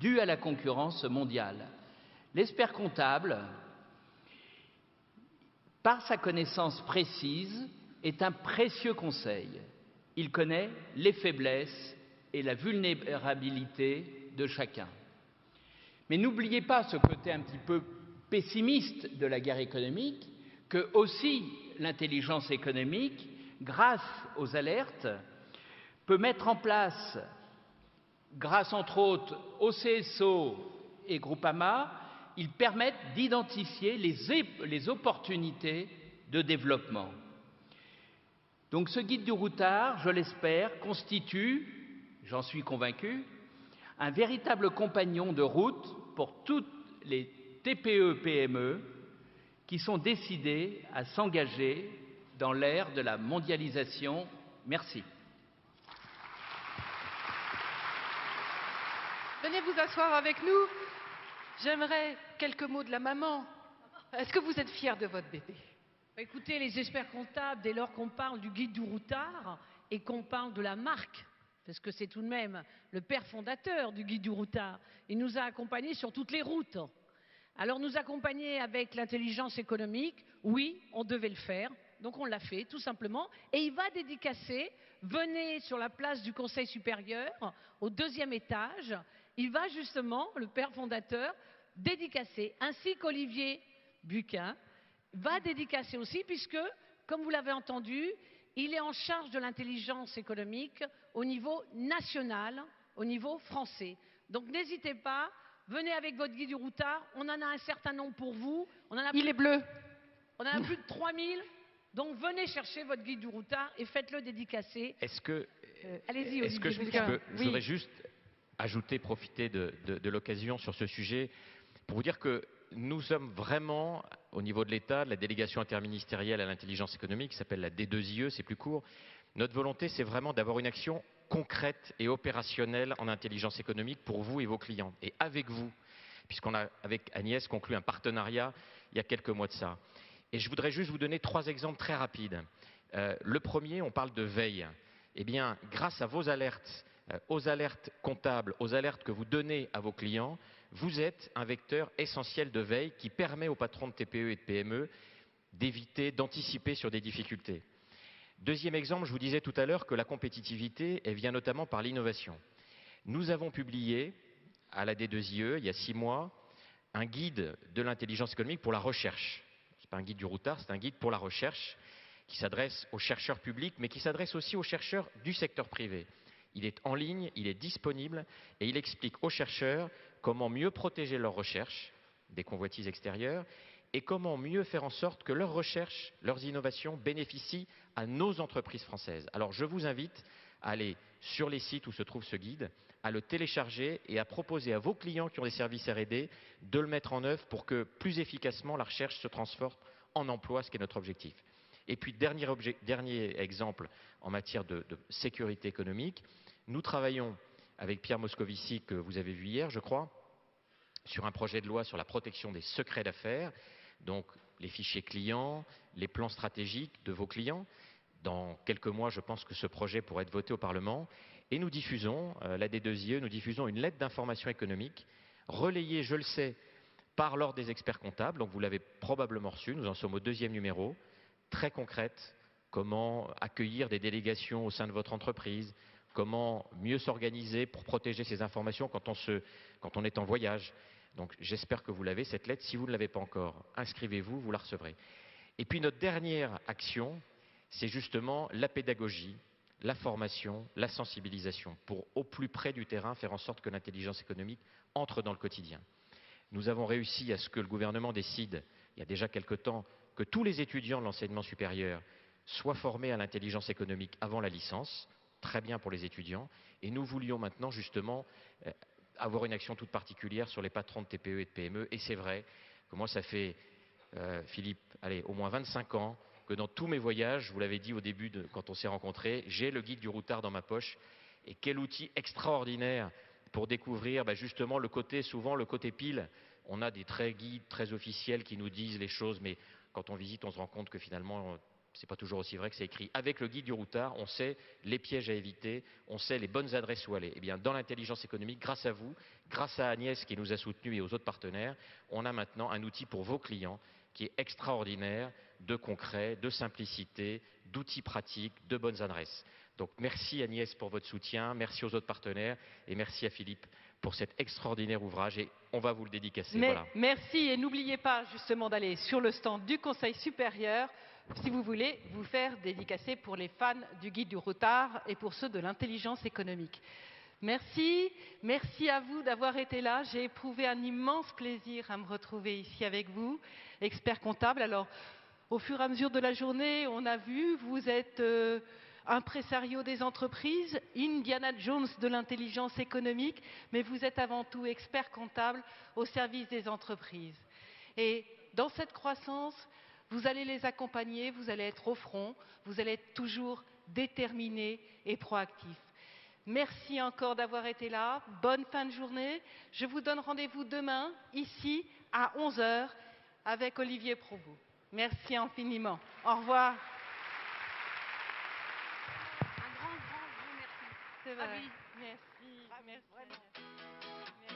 dus à la concurrence mondiale. L'expert comptable, par sa connaissance précise, est un précieux conseil. Il connaît les faiblesses et la vulnérabilité de chacun. Mais n'oubliez pas ce côté un petit peu pessimiste de la guerre économique, que aussi l'intelligence économique, grâce aux alertes, peut mettre en place, grâce entre autres au CSO et Groupama, ils permettent d'identifier les opportunités de développement. Donc ce guide du routard, je l'espère, constitue, j'en suis convaincu, un véritable compagnon de route pour toutes les TPE-PME qui sont décidées à s'engager dans l'ère de la mondialisation. Merci. Venez vous asseoir avec nous. J'aimerais quelques mots de la maman. Est-ce que vous êtes fiers de votre bébé? Écoutez, les experts comptables, dès lors qu'on parle du guide du routard et qu'on parle de la marque, parce que c'est tout de même le père fondateur du guide du routard, il nous a accompagnés sur toutes les routes. Alors nous accompagner avec l'intelligence économique, oui, on devait le faire, donc on l'a fait tout simplement, et il va dédicacer, venez sur la place du Conseil supérieur, au 2e étage, il va justement, le père fondateur, dédicacer, ainsi qu'Olivier Buquin, va dédicacer aussi, puisque, comme vous l'avez entendu, il est en charge de l'intelligence économique au niveau national, au niveau français. Donc n'hésitez pas, venez avec votre guide du routard, on en a un certain nombre pour vous. Il est bleu. On en a plus de 3000, donc venez chercher votre guide du routard et faites-le dédicacer. Est-ce que, allez-y, est-ce que Olivier je Buquin. je voudrais juste ajouter, profiter de l'occasion sur ce sujet pour vous dire que nous sommes vraiment, au niveau de l'État, de la délégation interministérielle à l'intelligence économique, qui s'appelle la D2IE, c'est plus court. Notre volonté, c'est vraiment d'avoir une action concrète et opérationnelle en intelligence économique pour vous et vos clients. Et avec vous, puisqu'on a, avec Agnès, conclu un partenariat il y a quelques mois de ça. Et je voudrais juste vous donner 3 exemples très rapides. Le premier, on parle de veille. Eh bien, grâce à vos alertes, aux alertes comptables, aux alertes que vous donnez à vos clients, vous êtes un vecteur essentiel de veille qui permet aux patrons de TPE et de PME d'éviter, d'anticiper sur des difficultés. Deuxième exemple, je vous disais tout à l'heure que la compétitivité, elle vient notamment par l'innovation. Nous avons publié à la D2IE, il y a 6 mois, un guide de l'intelligence économique pour la recherche. Ce n'est pas un guide du routard, c'est un guide pour la recherche qui s'adresse aux chercheurs publics, mais qui s'adresse aussi aux chercheurs du secteur privé. Il est en ligne, il est disponible et il explique aux chercheurs comment mieux protéger leurs recherches des convoitises extérieures et comment mieux faire en sorte que leurs recherches, leurs innovations bénéficient à nos entreprises françaises. Alors je vous invite à aller sur les sites où se trouve ce guide, à le télécharger et à proposer à vos clients qui ont des services R&D de le mettre en œuvre pour que plus efficacement la recherche se transforme en emploi, ce qui est notre objectif. Et puis dernier exemple en matière de sécurité économique, nous travaillons avec Pierre Moscovici, que vous avez vu hier, je crois, sur un projet de loi sur la protection des secrets d'affaires, donc les fichiers clients, les plans stratégiques de vos clients. Dans quelques mois, je pense que ce projet pourrait être voté au Parlement. Et nous diffusons, la D2IE, nous diffusons une lettre d'information économique, relayée, je le sais, par l'Ordre des experts comptables, donc vous l'avez probablement reçue, nous en sommes au 2e numéro, très concrète, comment accueillir des délégations au sein de votre entreprise, comment mieux s'organiser pour protéger ces informations quand on est en voyage. Donc j'espère que vous l'avez, cette lettre. Si vous ne l'avez pas encore, inscrivez-vous, vous la recevrez. Et puis notre dernière action, c'est justement la pédagogie, la formation, la sensibilisation, pour au plus près du terrain faire en sorte que l'intelligence économique entre dans le quotidien. Nous avons réussi à ce que le gouvernement décide, il y a déjà quelque temps, que tous les étudiants de l'enseignement supérieur soient formés à l'intelligence économique avant la licence, très bien pour les étudiants, et nous voulions maintenant justement avoir une action toute particulière sur les patrons de TPE et de PME, et c'est vrai que moi ça fait, Philippe, allez, au moins 25 ans que dans tous mes voyages, je vous l'avais dit au début quand on s'est rencontrés, j'ai le guide du routard dans ma poche. Et quel outil extraordinaire pour découvrir justement souvent le côté pile. On a des guides très officiels qui nous disent les choses, mais quand on visite, on se rend compte que finalement, c'est pas toujours aussi vrai que c'est écrit. Avec le guide du routard, on sait les pièges à éviter, on sait les bonnes adresses où aller. Eh bien, dans l'intelligence économique, grâce à vous, grâce à Agnès qui nous a soutenus et aux autres partenaires, on a maintenant un outil pour vos clients qui est extraordinaire, de concret, de simplicité, d'outils pratiques, de bonnes adresses. Donc merci Agnès pour votre soutien, merci aux autres partenaires et merci à Philippe pour cet extraordinaire ouvrage et on va vous le dédicacer. Voilà. Merci et n'oubliez pas justement d'aller sur le stand du Conseil supérieur si vous voulez vous faire dédicacer pour les fans du guide du routard et pour ceux de l'intelligence économique. Merci, merci à vous d'avoir été là. J'ai éprouvé un immense plaisir à me retrouver ici avec vous, expert comptable. Alors, au fur et à mesure de la journée, on a vu, vous êtes impresario des entreprises, Indiana Jones de l'intelligence économique, mais vous êtes avant tout expert comptable au service des entreprises. Et dans cette croissance, vous allez les accompagner, vous allez être au front, vous allez être toujours déterminés et proactifs. Merci encore d'avoir été là. Bonne fin de journée. Je vous donne rendez-vous demain, ici, à 11 h, avec Olivier Provost. Merci infiniment. Au revoir. Un grand merci. C'est vrai. Merci. Merci. Merci.